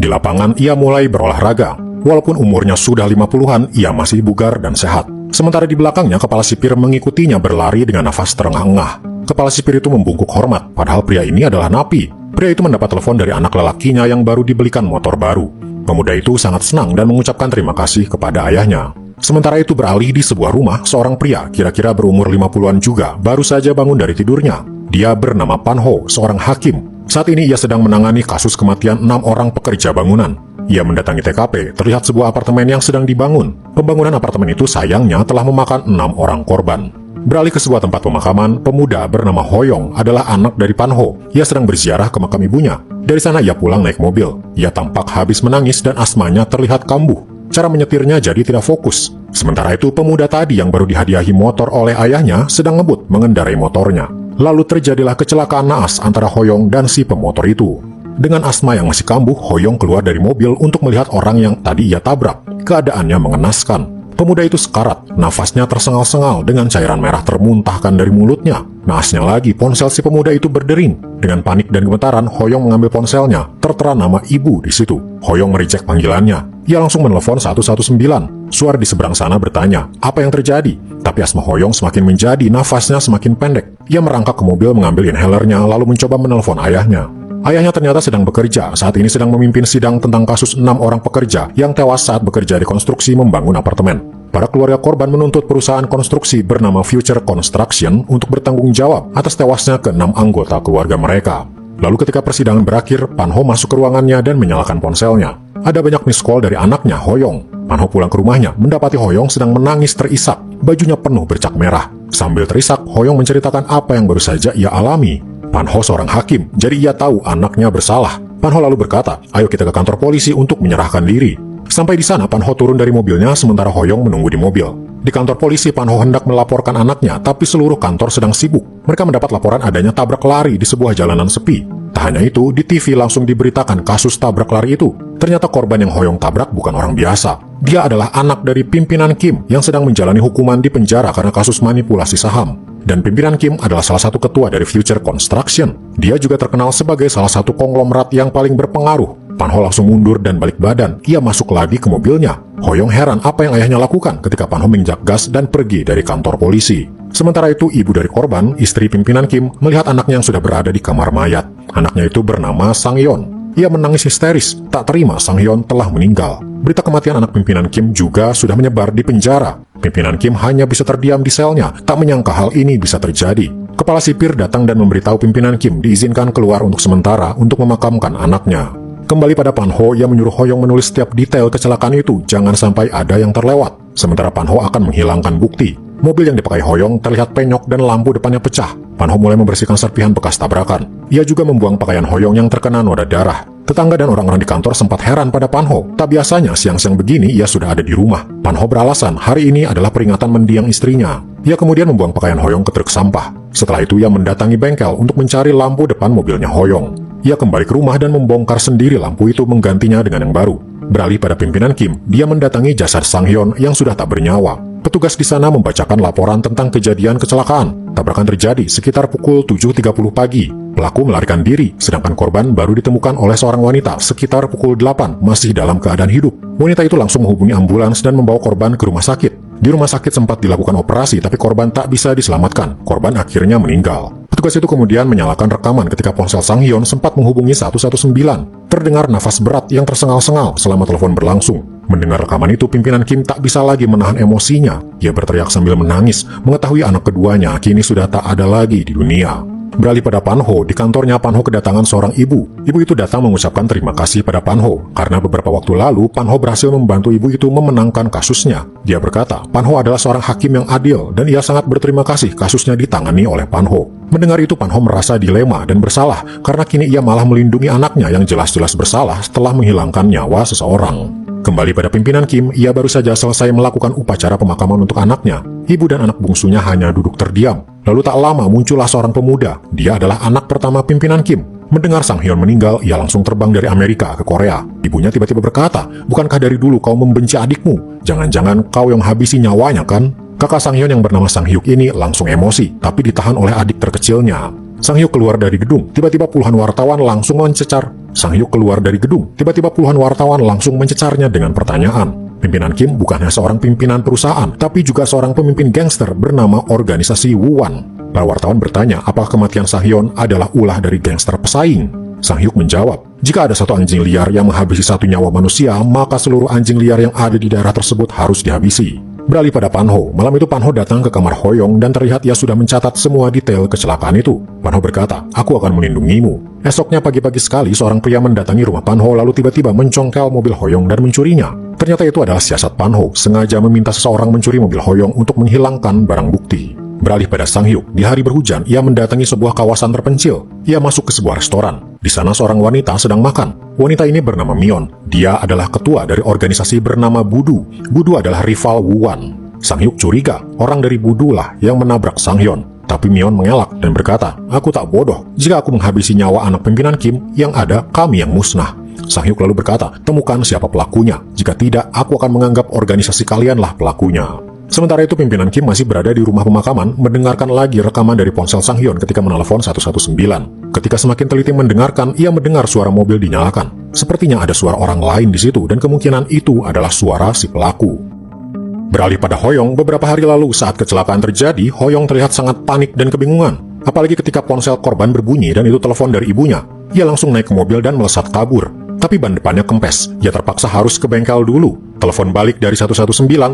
Di lapangan, ia mulai berolahraga. Walaupun umurnya sudah 50-an, ia masih bugar dan sehat. Sementara di belakangnya, kepala sipir mengikutinya berlari dengan nafas terengah-engah. Kepala sipir itu membungkuk hormat, padahal pria ini adalah napi. Pria itu mendapat telepon dari anak lelakinya yang baru dibelikan motor baru. Pemuda itu sangat senang dan mengucapkan terima kasih kepada ayahnya. Sementara itu beralih di sebuah rumah, seorang pria kira-kira berumur 50-an juga baru saja bangun dari tidurnya. Dia bernama Pan Ho, seorang hakim. Saat ini ia sedang menangani kasus kematian 6 orang pekerja bangunan. Ia mendatangi TKP, terlihat sebuah apartemen yang sedang dibangun. Pembangunan apartemen itu sayangnya telah memakan 6 orang korban. Beralih ke sebuah tempat pemakaman, pemuda bernama Hoyong adalah anak dari Pan Ho. Ia sedang berziarah ke makam ibunya. Dari sana ia pulang naik mobil. Ia tampak habis menangis dan asmanya terlihat kambuh. Cara menyetirnya jadi tidak fokus. Sementara itu pemuda tadi yang baru dihadiahi motor oleh ayahnya sedang ngebut mengendarai motornya. Lalu terjadilah kecelakaan naas antara Hoyong dan si pemotor itu. Dengan asma yang masih kambuh, Hoyong keluar dari mobil untuk melihat orang yang tadi ia tabrak. Keadaannya mengenaskan. Pemuda itu sekarat, nafasnya tersengal-sengal dengan cairan merah termuntahkan dari mulutnya. Naasnya lagi, ponsel si pemuda itu berdering. Dengan panik dan gemetaran, Hoyong mengambil ponselnya. Tertera nama ibu di situ. Hoyong merijek panggilannya. Ia langsung menelepon 119. Suara di seberang sana bertanya, apa yang terjadi? Tapi asma Hoyong semakin menjadi, nafasnya semakin pendek. Ia merangkak ke mobil mengambil inhalernya, lalu mencoba menelepon ayahnya. Ayahnya ternyata sedang bekerja, saat ini sedang memimpin sidang tentang kasus 6 orang pekerja yang tewas saat bekerja di konstruksi membangun apartemen. Para keluarga korban menuntut perusahaan konstruksi bernama Future Construction untuk bertanggung jawab atas tewasnya ke-6 anggota keluarga mereka. Lalu ketika persidangan berakhir, Pan Ho masuk ke ruangannya dan menyalakan ponselnya. Ada banyak miss call dari anaknya, Hoyong. Pan Ho pulang ke rumahnya, mendapati Hoyong sedang menangis terisak. Bajunya penuh bercak merah. Sambil terisak, Hoyong menceritakan apa yang baru saja ia alami. Pan Ho seorang hakim, jadi ia tahu anaknya bersalah. Pan Ho lalu berkata, ayo kita ke kantor polisi untuk menyerahkan diri. Sampai di sana, Pan Ho turun dari mobilnya sementara Hoyong menunggu di mobil. Di kantor polisi, Pan Ho hendak melaporkan anaknya, tapi seluruh kantor sedang sibuk. Mereka mendapat laporan adanya tabrak lari di sebuah jalanan sepi. Tak hanya itu, di TV langsung diberitakan kasus tabrak lari itu. Ternyata korban yang Hoyong tabrak bukan orang biasa. Dia adalah anak dari pimpinan Kim yang sedang menjalani hukuman di penjara karena kasus manipulasi saham. Dan pimpinan Kim adalah salah satu ketua dari Future Construction. Dia juga terkenal sebagai salah satu konglomerat yang paling berpengaruh. Pan Ho langsung mundur dan balik badan. Ia masuk lagi ke mobilnya. Hoyong heran apa yang ayahnya lakukan ketika Pan Ho menginjak gas dan pergi dari kantor polisi. Sementara itu, ibu dari korban, istri pimpinan Kim, melihat anaknya yang sudah berada di kamar mayat. Anaknya itu bernama Sang Yeon. Ia menangis histeris, tak terima Sang Yeon telah meninggal. Berita kematian anak pimpinan Kim juga sudah menyebar di penjara. Pimpinan Kim hanya bisa terdiam di selnya, tak menyangka hal ini bisa terjadi. Kepala sipir datang dan memberitahu pimpinan Kim diizinkan keluar untuk sementara untuk memakamkan anaknya. Kembali pada Pan Ho, ia menyuruh Hoyong menulis setiap detail kecelakaan itu, jangan sampai ada yang terlewat. Sementara Pan Ho akan menghilangkan bukti. Mobil yang dipakai Hoyong terlihat penyok dan lampu depannya pecah. Pan Ho mulai membersihkan serpihan bekas tabrakan. Ia juga membuang pakaian Hoyong yang terkena noda darah. Tetangga dan orang-orang di kantor sempat heran pada Pan Ho. Tak biasanya siang-siang begini ia sudah ada di rumah. Pan Ho beralasan hari ini adalah peringatan mendiang istrinya. Ia kemudian membuang pakaian Hoyong ke truk sampah. Setelah itu ia mendatangi bengkel untuk mencari lampu depan mobilnya Hoyong. Ia kembali ke rumah dan membongkar sendiri lampu itu menggantinya dengan yang baru. Beralih pada pimpinan Kim, dia mendatangi jasad Sang Yeon yang sudah tak bernyawa. Petugas di sana membacakan laporan tentang kejadian kecelakaan. Tabrakan terjadi sekitar pukul 7.30 pagi. Pelaku melarikan diri, sedangkan korban baru ditemukan oleh seorang wanita sekitar pukul 8 masih dalam keadaan hidup. Wanita itu langsung menghubungi ambulans dan membawa korban ke rumah sakit. Di rumah sakit sempat dilakukan operasi, tapi korban tak bisa diselamatkan. Korban akhirnya meninggal. Petugas itu kemudian menyalakan rekaman ketika ponsel Sang Yeon sempat menghubungi 119. Terdengar nafas berat yang tersengal-sengal selama telepon berlangsung. Mendengar rekaman itu, pimpinan Kim tak bisa lagi menahan emosinya. Ia berteriak sambil menangis, mengetahui anak keduanya kini sudah tak ada lagi di dunia. Beralih pada Pan Ho, di kantornya Pan Ho kedatangan seorang ibu. Ibu itu datang mengucapkan terima kasih pada Pan Ho, karena beberapa waktu lalu Pan Ho berhasil membantu ibu itu memenangkan kasusnya. Dia berkata, Pan Ho adalah seorang hakim yang adil, dan ia sangat berterima kasih kasusnya ditangani oleh Pan Ho. Mendengar itu, Pan Ho merasa dilema dan bersalah, karena kini ia malah melindungi anaknya yang jelas-jelas bersalah setelah menghilangkan nyawa seseorang. Kembali pada pimpinan Kim, ia baru saja selesai melakukan upacara pemakaman untuk anaknya. Ibu dan anak bungsunya hanya duduk terdiam. Lalu tak lama muncullah seorang pemuda. Dia adalah anak pertama pimpinan Kim. Mendengar Sang Yeon meninggal, ia langsung terbang dari Amerika ke Korea. Ibunya tiba-tiba berkata, bukankah dari dulu kau membenci adikmu? Jangan-jangan kau yang habisi nyawanya kan? Kakak Sang Yeon yang bernama Sang Hyuk ini langsung emosi, tapi ditahan oleh adik terkecilnya. Sang Hyuk keluar dari gedung, tiba-tiba puluhan wartawan langsung mencecar. Sang Hyuk keluar dari gedung, tiba-tiba puluhan wartawan langsung mencecarnya dengan pertanyaan. Pimpinan Kim bukannya seorang pimpinan perusahaan, tapi juga seorang pemimpin gangster bernama organisasi Wuwan. Para wartawan bertanya apakah kematian Sang-hyun adalah ulah dari gangster pesaing. Sang Hyuk menjawab, jika ada satu anjing liar yang menghabisi satu nyawa manusia, maka seluruh anjing liar yang ada di daerah tersebut harus dihabisi. Beralih pada Pan-ho, malam itu Pan-ho datang ke kamar Hoyong dan terlihat ia sudah mencatat semua detail kecelakaan itu. Pan-ho berkata, aku akan melindungimu. Esoknya pagi-pagi sekali seorang pria mendatangi rumah Pan-ho lalu tiba-tiba mencongkel mobil Hoyong dan mencurinya. Ternyata itu adalah siasat Pan-ho, sengaja meminta seseorang mencuri mobil Hoyong untuk menghilangkan barang bukti. Beralih pada Sang Hyuk, di hari berhujan ia mendatangi sebuah kawasan terpencil. Ia masuk ke sebuah restoran. Di sana seorang wanita sedang makan. Wanita ini bernama Mion. Dia adalah ketua dari organisasi bernama Budu. Budu adalah rival Wuwan. Sang Hyuk curiga, orang dari Budu lah yang menabrak Sang-hyun. Tapi Mion mengelak dan berkata, aku tak bodoh. Jika aku menghabisi nyawa anak pimpinan Kim, yang ada kami yang musnah. Sang Hyuk lalu berkata, temukan siapa pelakunya. Jika tidak, aku akan menganggap organisasi kalianlah pelakunya. Sementara itu pimpinan Kim masih berada di rumah pemakaman mendengarkan lagi rekaman dari ponsel Sang-hyun ketika menelepon 119. Ketika semakin teliti mendengarkan, ia mendengar suara mobil dinyalakan. Sepertinya ada suara orang lain di situ dan kemungkinan itu adalah suara si pelaku. Beralih pada Hoyong, beberapa hari lalu saat kecelakaan terjadi, Hoyong terlihat sangat panik dan kebingungan. Apalagi ketika ponsel korban berbunyi dan itu telepon dari ibunya. Ia langsung naik ke mobil dan melesat kabur. Tapi ban depannya kempes, ia terpaksa harus ke bengkel dulu. Telepon balik dari 119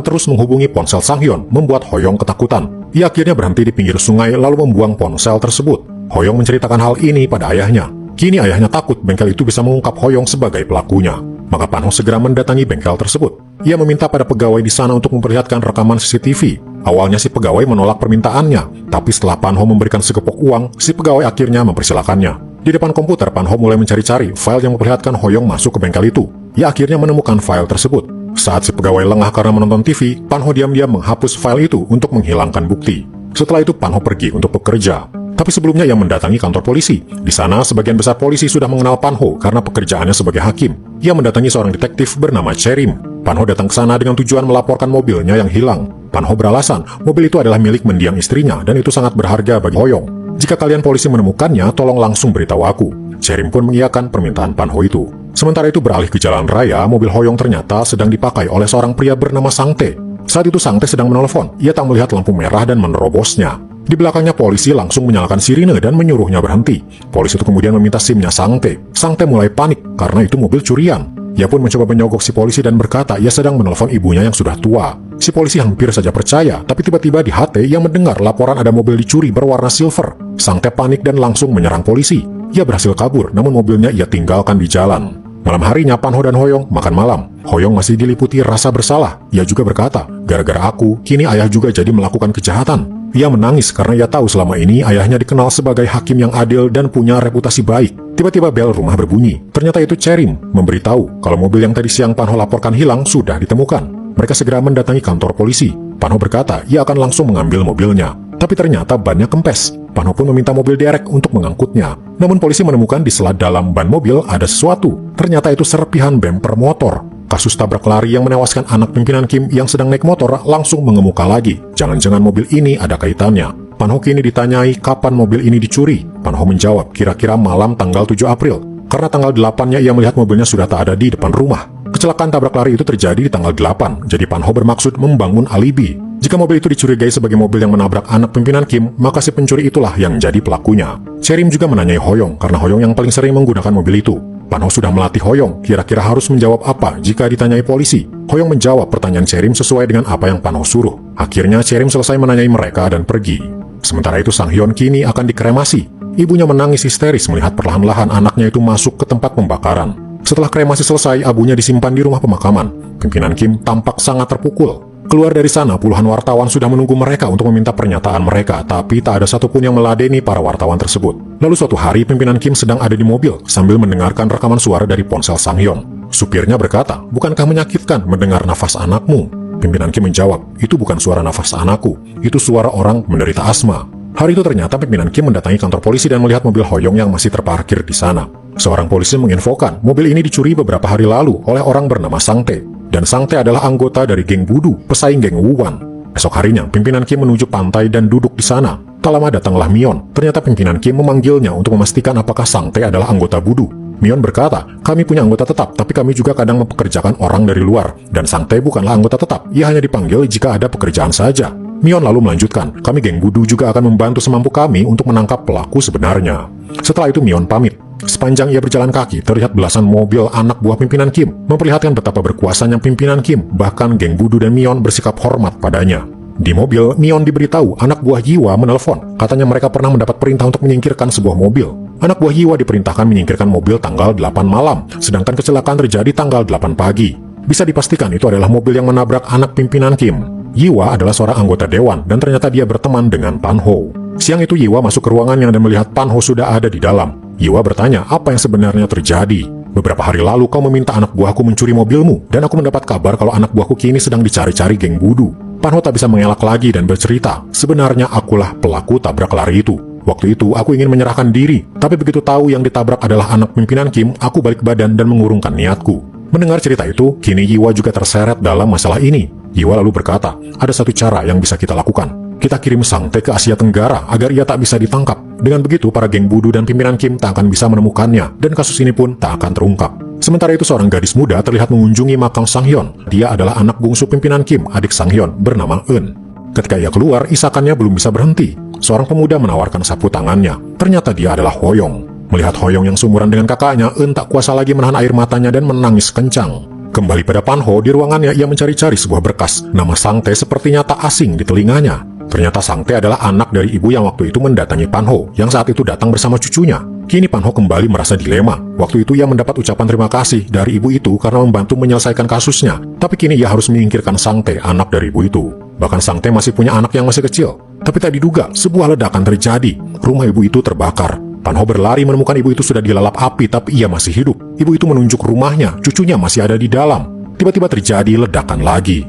terus menghubungi ponsel Sang-hyun, membuat Hoyong ketakutan. Ia akhirnya berhenti di pinggir sungai lalu membuang ponsel tersebut. Hoyong menceritakan hal ini pada ayahnya. Kini ayahnya takut bengkel itu bisa mengungkap Hoyong sebagai pelakunya. Maka Pan-ho segera mendatangi bengkel tersebut. Ia meminta pada pegawai di sana untuk memperlihatkan rekaman CCTV. Awalnya si pegawai menolak permintaannya, tapi setelah Pan-ho memberikan segepok uang, si pegawai akhirnya mempersilakannya. Di depan komputer, Pan-ho mulai mencari-cari file yang memperlihatkan Hoyong masuk ke bengkel itu. Ia akhirnya menemukan file tersebut. Saat si pegawai lengah karena menonton TV, Pan-ho diam-diam menghapus file itu untuk menghilangkan bukti. Setelah itu Pan-ho pergi untuk bekerja. Tapi sebelumnya ia mendatangi kantor polisi. Di sana, sebagian besar polisi sudah mengenal Pan-ho karena pekerjaannya sebagai hakim. Ia mendatangi seorang detektif bernama Cherim. Pan-ho datang ke sana dengan tujuan melaporkan mobilnya yang hilang. Pan-ho beralasan, mobil itu adalah milik mendiang istrinya dan itu sangat berharga bagi Hoyong. Jika kalian polisi menemukannya, tolong langsung beritahu aku. Cherim pun mengiyakan permintaan Pan-ho itu. Sementara itu beralih ke jalan raya, mobil Hoyong ternyata sedang dipakai oleh seorang pria bernama Sang-tae. Saat itu Sang-tae sedang menelpon. Ia tak melihat lampu merah dan menerobosnya. Di belakangnya polisi langsung menyalakan sirine dan menyuruhnya berhenti. Polisi itu kemudian meminta SIM-nya Sang-tae. Sang-tae mulai panik karena itu mobil curian. Ia pun mencoba menyogok si polisi dan berkata ia sedang menelpon ibunya yang sudah tua. Si polisi hampir saja percaya, tapi tiba-tiba di HT ia mendengar laporan ada mobil dicuri berwarna silver. Sang-tae panik dan langsung menyerang polisi. Ia berhasil kabur, namun mobilnya ia tinggalkan di jalan. Malam harinya Pan-ho dan Hoyong makan malam. Hoyong masih diliputi rasa bersalah. Ia juga berkata, gara-gara aku, kini ayah juga jadi melakukan kejahatan. Ia menangis karena ia tahu selama ini ayahnya dikenal sebagai hakim yang adil dan punya reputasi baik. Tiba-tiba bel rumah berbunyi. Ternyata itu Cherim memberitahu kalau mobil yang tadi siang Pan-ho laporkan hilang sudah ditemukan. Mereka segera mendatangi kantor polisi. Pan-ho berkata ia akan langsung mengambil mobilnya. Tapi ternyata bannya kempes. Pan-ho pun meminta mobil derek untuk mengangkutnya. Namun polisi menemukan di sela dalam ban mobil ada sesuatu. Ternyata itu serpihan bemper motor. Kasus tabrak lari yang menewaskan anak pimpinan Kim yang sedang naik motor langsung mengemuka lagi. Jangan-jangan mobil ini ada kaitannya. Pan-ho kini ditanyai kapan mobil ini dicuri. Pan-ho menjawab kira-kira malam tanggal 7 April. Karena tanggal 8-nya ia melihat mobilnya sudah tak ada di depan rumah. Kecelakaan tabrak lari itu terjadi di tanggal 8. Jadi Pan-ho bermaksud membangun alibi. Jika mobil itu dicurigai sebagai mobil yang menabrak anak pimpinan Kim, maka si pencuri itulah yang jadi pelakunya. Cherim juga menanyai Hoyong karena Hoyong yang paling sering menggunakan mobil itu. Pan-ho sudah melatih Hoyong, kira-kira harus menjawab apa jika ditanyai polisi. Hoyong menjawab pertanyaan Cherim sesuai dengan apa yang Pan-ho suruh. Akhirnya Cherim selesai menanyai mereka dan pergi. Sementara itu Sang-hyun kini akan dikremasi. Ibunya menangis histeris melihat perlahan-lahan anaknya itu masuk ke tempat pembakaran. Setelah kremasi selesai, abunya disimpan di rumah pemakaman. Pimpinan Kim tampak sangat terpukul. Keluar dari sana, puluhan wartawan sudah menunggu mereka untuk meminta pernyataan mereka, tapi tak ada satupun yang meladeni para wartawan tersebut. Lalu suatu hari, pimpinan Kim sedang ada di mobil sambil mendengarkan rekaman suara dari ponsel Sang-hyun. Supirnya berkata, bukankah menyakitkan mendengar nafas anakmu? Pimpinan Kim menjawab, itu bukan suara nafas anakku, itu suara orang menderita asma. Hari itu ternyata pimpinan Kim mendatangi kantor polisi dan melihat mobil Hoyong yang masih terparkir di sana. Seorang polisi menginfokan, mobil ini dicuri beberapa hari lalu oleh orang bernama Sang-tae. Dan Sang-tae adalah anggota dari geng Budu, pesaing geng Wuwan. Esok harinya, pimpinan Kim menuju pantai dan duduk di sana. Tak lama datanglah Mion. Ternyata pimpinan Kim memanggilnya untuk memastikan apakah Sang Tae adalah anggota Budu. Mion berkata, kami punya anggota tetap, tapi kami juga kadang mempekerjakan orang dari luar. Dan Sang Tae bukanlah anggota tetap, ia hanya dipanggil jika ada pekerjaan saja. Mion lalu melanjutkan, kami geng Budu juga akan membantu semampu kami untuk menangkap pelaku sebenarnya. Setelah itu Mion pamit. Sepanjang ia berjalan kaki, terlihat belasan mobil anak buah pimpinan Kim, memperlihatkan betapa berkuasanya pimpinan Kim. Bahkan geng Budu dan Mion bersikap hormat padanya. Di mobil, Mion diberitahu anak buah Yiwa menelpon. Katanya mereka pernah mendapat perintah untuk menyingkirkan sebuah mobil. Anak buah Yiwa diperintahkan menyingkirkan mobil tanggal 8 malam, sedangkan kecelakaan terjadi tanggal 8 pagi. Bisa dipastikan itu adalah mobil yang menabrak anak pimpinan Kim. Yiwa adalah seorang anggota dewan, dan ternyata dia berteman dengan Pan Ho. Siang itu Yiwa masuk ke ruangannya dan melihat Pan Ho sudah ada di dalam. Yiwa bertanya apa yang sebenarnya terjadi. Beberapa hari lalu kau meminta anak buahku mencuri mobilmu, dan aku mendapat kabar kalau anak buahku kini sedang dicari-cari geng Budu. Pan Ho tak bisa mengelak lagi dan bercerita, sebenarnya akulah pelaku tabrak lari itu. Waktu itu aku ingin menyerahkan diri, tapi begitu tahu yang ditabrak adalah anak pimpinan Kim, aku balik badan dan mengurungkan niatku. Mendengar cerita itu, kini Yiwa juga terseret dalam masalah ini. Yiwa lalu berkata, ada satu cara yang bisa kita lakukan. Kita kirim Sang Tae ke Asia Tenggara agar ia tak bisa ditangkap. Dengan begitu, para geng Budu dan pimpinan Kim tak akan bisa menemukannya, dan kasus ini pun tak akan terungkap. Sementara itu, seorang gadis muda terlihat mengunjungi makam Sang Hyun. Dia adalah anak bungsu pimpinan Kim, adik Sang Hyun, bernama Eun. Ketika ia keluar, isakannya belum bisa berhenti. Seorang pemuda menawarkan sapu tangannya. Ternyata dia adalah Hoyong. Melihat Hoyong yang seumuran dengan kakaknya, Eun tak kuasa lagi menahan air matanya dan menangis kencang. Kembali pada Pan Ho, di ruangannya ia mencari-cari sebuah berkas. Nama Sang Tae sepertinya tak asing di telinganya. Ternyata Sang Tae adalah anak dari ibu yang waktu itu mendatangi Pan Ho, yang saat itu datang bersama cucunya. Kini Pan Ho kembali merasa dilema. Waktu itu ia mendapat ucapan terima kasih dari ibu itu karena membantu menyelesaikan kasusnya. Tapi kini ia harus menyingkirkan Sang Tae, anak dari ibu itu. Bahkan Sang Tae masih punya anak yang masih kecil. Tapi tak diduga, sebuah ledakan terjadi. Rumah ibu itu terbakar. Pan Ho berlari menemukan ibu itu sudah dilalap api, tapi ia masih hidup. Ibu itu menunjuk rumahnya, cucunya masih ada di dalam. Tiba-tiba terjadi ledakan lagi.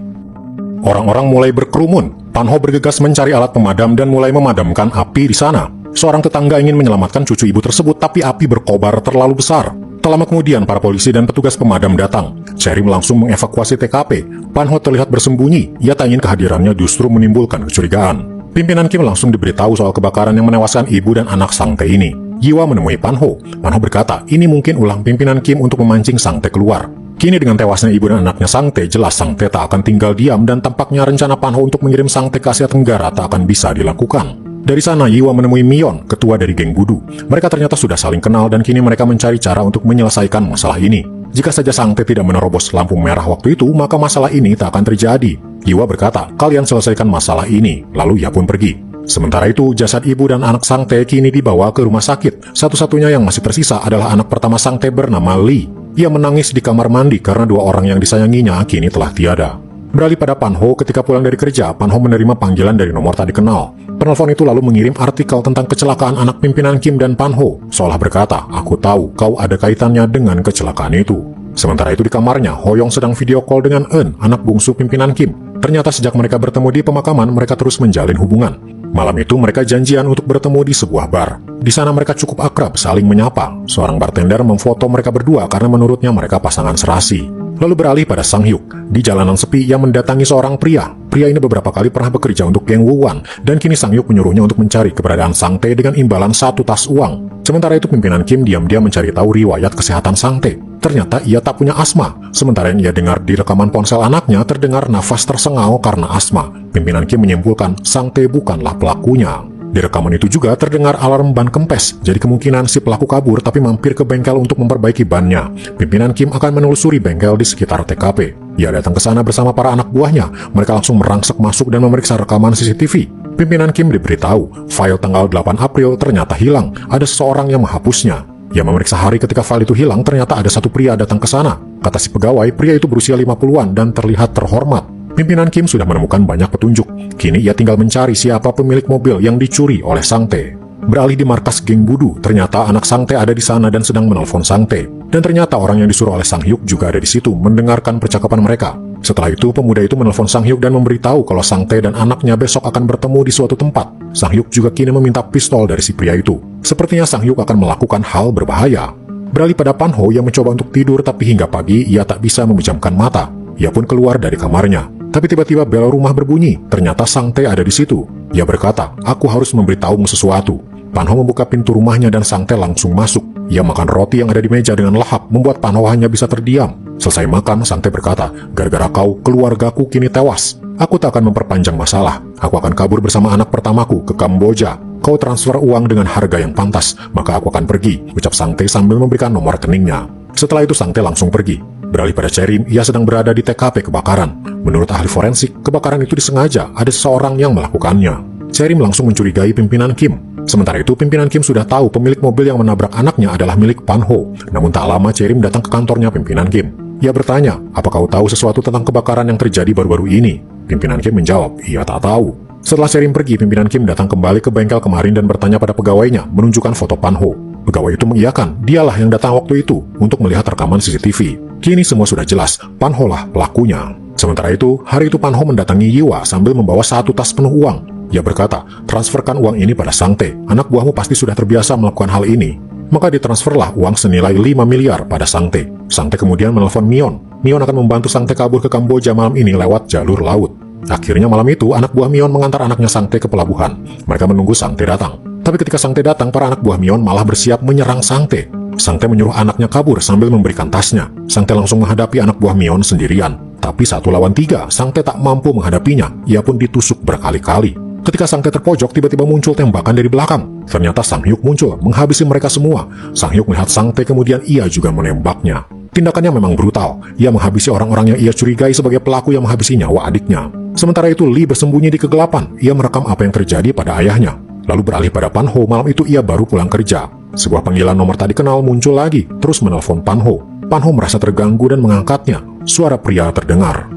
Orang-orang mulai berkerumun. Pan Ho bergegas mencari alat pemadam dan mulai memadamkan api di sana. Seorang tetangga ingin menyelamatkan cucu ibu tersebut, tapi api berkobar terlalu besar. Tak lama kemudian, para polisi dan petugas pemadam datang. Cherim langsung mengevakuasi TKP. Pan Ho terlihat bersembunyi. Ia tak ingin kehadirannya justru menimbulkan kecurigaan. Pimpinan Kim langsung diberitahu soal kebakaran yang menewaskan ibu dan anak Sang Tae ini. Yiwa menemui Pan Ho. Pan Ho berkata, ini mungkin ulah pimpinan Kim untuk memancing Sang Tae keluar. Kini dengan tewasnya ibu dan anaknya Sang Tae, jelas Sang Tae tak akan tinggal diam dan tampaknya rencana Pan Ho untuk mengirim Sang Tae ke Asia Tenggara tak akan bisa dilakukan. Dari sana, Yiwa menemui Mion, ketua dari geng Budu. Mereka ternyata sudah saling kenal dan kini mereka mencari cara untuk menyelesaikan masalah ini. Jika saja Sang Tae tidak menerobos lampu merah waktu itu, maka masalah ini tak akan terjadi. Yiwa berkata, kalian selesaikan masalah ini, lalu ia pun pergi. Sementara itu, jasad ibu dan anak Sang Tae kini dibawa ke rumah sakit. Satu-satunya yang masih tersisa adalah anak pertama Sang Tae bernama Lee. Ia menangis di kamar mandi karena dua orang yang disayanginya kini telah tiada. Beralih pada Pan Ho, ketika pulang dari kerja, Pan Ho menerima panggilan dari nomor tak dikenal. Penelpon itu lalu mengirim artikel tentang kecelakaan anak pimpinan Kim dan Pan Ho, seolah berkata, aku tahu kau ada kaitannya dengan kecelakaan itu. Sementara itu di kamarnya, Hoyong sedang video call dengan Eun, anak bungsu pimpinan Kim. Ternyata sejak mereka bertemu di pemakaman, mereka terus menjalin hubungan. Malam itu mereka janjian untuk bertemu di sebuah bar. Di sana mereka cukup akrab, saling menyapa. Seorang bartender memfoto mereka berdua karena menurutnya mereka pasangan serasi. Lalu beralih pada Sang Hyuk. Di jalanan sepi, ia mendatangi seorang pria. Pria ini beberapa kali pernah bekerja untuk geng Wuwan, dan kini Sang Hyuk menyuruhnya untuk mencari keberadaan Sang Tae dengan imbalan 1 tas uang. Sementara itu pimpinan Kim diam-diam mencari tahu riwayat kesehatan Sang Tae. Ternyata ia tak punya asma. Sementara yang ia dengar di rekaman ponsel anaknya terdengar nafas tersengal karena asma. Pimpinan Kim menyimpulkan Sang Tae bukanlah pelakunya. Di rekaman itu juga terdengar alarm ban kempes, jadi kemungkinan si pelaku kabur tapi mampir ke bengkel untuk memperbaiki bannya. Pimpinan Kim akan menelusuri bengkel di sekitar TKP. Ia datang ke sana bersama para anak buahnya. Mereka langsung merangsek masuk dan memeriksa rekaman CCTV. Pimpinan Kim diberitahu, file tanggal 8 April ternyata hilang. Ada seseorang yang menghapusnya. Ia memeriksa hari ketika file itu hilang, ternyata ada satu pria datang ke sana. Kata si pegawai, pria itu berusia 50-an dan terlihat terhormat. Pimpinan Kim sudah menemukan banyak petunjuk. Kini ia tinggal mencari siapa pemilik mobil yang dicuri oleh Sang Tae. Beralih di markas geng Budu, ternyata anak Sang Tae ada di sana dan sedang menelpon Sang Tae. Dan ternyata orang yang disuruh oleh Sang Hyuk juga ada di situ mendengarkan percakapan mereka. Setelah itu, pemuda itu menelpon Sang Hyuk dan memberitahu kalau Sang Tae dan anaknya besok akan bertemu di suatu tempat. Sang Hyuk juga kini meminta pistol dari si pria itu. Sepertinya Sang Hyuk akan melakukan hal berbahaya. Beralih pada Pan Ho yang mencoba untuk tidur tapi hingga pagi ia tak bisa memejamkan mata. Ia pun keluar dari kamarnya. Tapi tiba-tiba bel rumah berbunyi. Ternyata Sang Tae ada di situ. Ia berkata, aku harus memberitahumu sesuatu. Pan Ho membuka pintu rumahnya dan Sang Tae langsung masuk. Ia makan roti yang ada di meja dengan lahap, membuat Pan Ho hanya bisa terdiam. Selesai makan, Sang Tae berkata, gara-gara kau, keluargaku kini tewas. Aku tak akan memperpanjang masalah. Aku akan kabur bersama anak pertamaku ke Kamboja. Kau transfer uang dengan harga yang pantas, maka aku akan pergi, ucap Sang Tae sambil memberikan nomor rekeningnya. Setelah itu Sang Tae langsung pergi. Beralih pada Cherim, ia sedang berada di TKP kebakaran. Menurut ahli forensik, kebakaran itu disengaja, ada seseorang yang melakukannya. Cherim langsung mencurigai pimpinan Kim. Sementara itu, pimpinan Kim sudah tahu pemilik mobil yang menabrak anaknya adalah milik Pan Ho. Namun tak lama Cherim datang ke kantornya pimpinan Kim. Ia bertanya, apa kau tahu sesuatu tentang kebakaran yang terjadi baru-baru ini? Pimpinan Kim menjawab, ia tak tahu. Setelah Cherim pergi, pimpinan Kim datang kembali ke bengkel kemarin dan bertanya pada pegawainya, menunjukkan foto Pan Ho. Pegawai itu mengiyakan, dialah yang datang waktu itu untuk melihat rekaman CCTV. Kini semua sudah jelas, Pan Ho lah pelakunya. Sementara itu, hari itu Pan Ho mendatangi Yiwa sambil membawa 1 tas penuh uang. Ia berkata, transferkan uang ini pada Sang Tae, anak buahmu pasti sudah terbiasa melakukan hal ini. Maka ditransferlah uang senilai 5 miliar pada Sang Tae. Sang Tae kemudian menelpon Mion. Mion akan membantu Sang Tae kabur ke Kamboja malam ini lewat jalur laut. Akhirnya malam itu, anak buah Mion mengantar anaknya Sang Tae ke pelabuhan. Mereka menunggu Sang Tae datang. Tapi ketika Sang Tae datang, para anak buah Mion malah bersiap menyerang Sang Tae. Sang Tae menyuruh anaknya kabur sambil memberikan tasnya. Sang Tae langsung menghadapi anak buah Mion sendirian. Tapi 1 lawan 3, Sang Tae tak mampu menghadapinya. Ia pun ditusuk berkali-kali. Ketika Sang Tae terpojok, tiba-tiba muncul tembakan dari belakang. Ternyata Sang Hyuk muncul, menghabisi mereka semua. Sang Hyuk melihat Sang Tae, kemudian ia juga menembaknya. Tindakannya memang brutal. Ia menghabisi orang-orang yang ia curigai sebagai pelaku yang menghabisi nyawa adiknya. Sementara itu, Lee bersembunyi di kegelapan. Ia merekam apa yang terjadi pada ayahnya. Lalu beralih pada Pan Ho, malam itu ia baru pulang kerja. Sebuah panggilan nomor tadi kenal muncul lagi, terus menelpon Pan Ho. Pan Ho merasa terganggu dan mengangkatnya. Suara pria terdengar.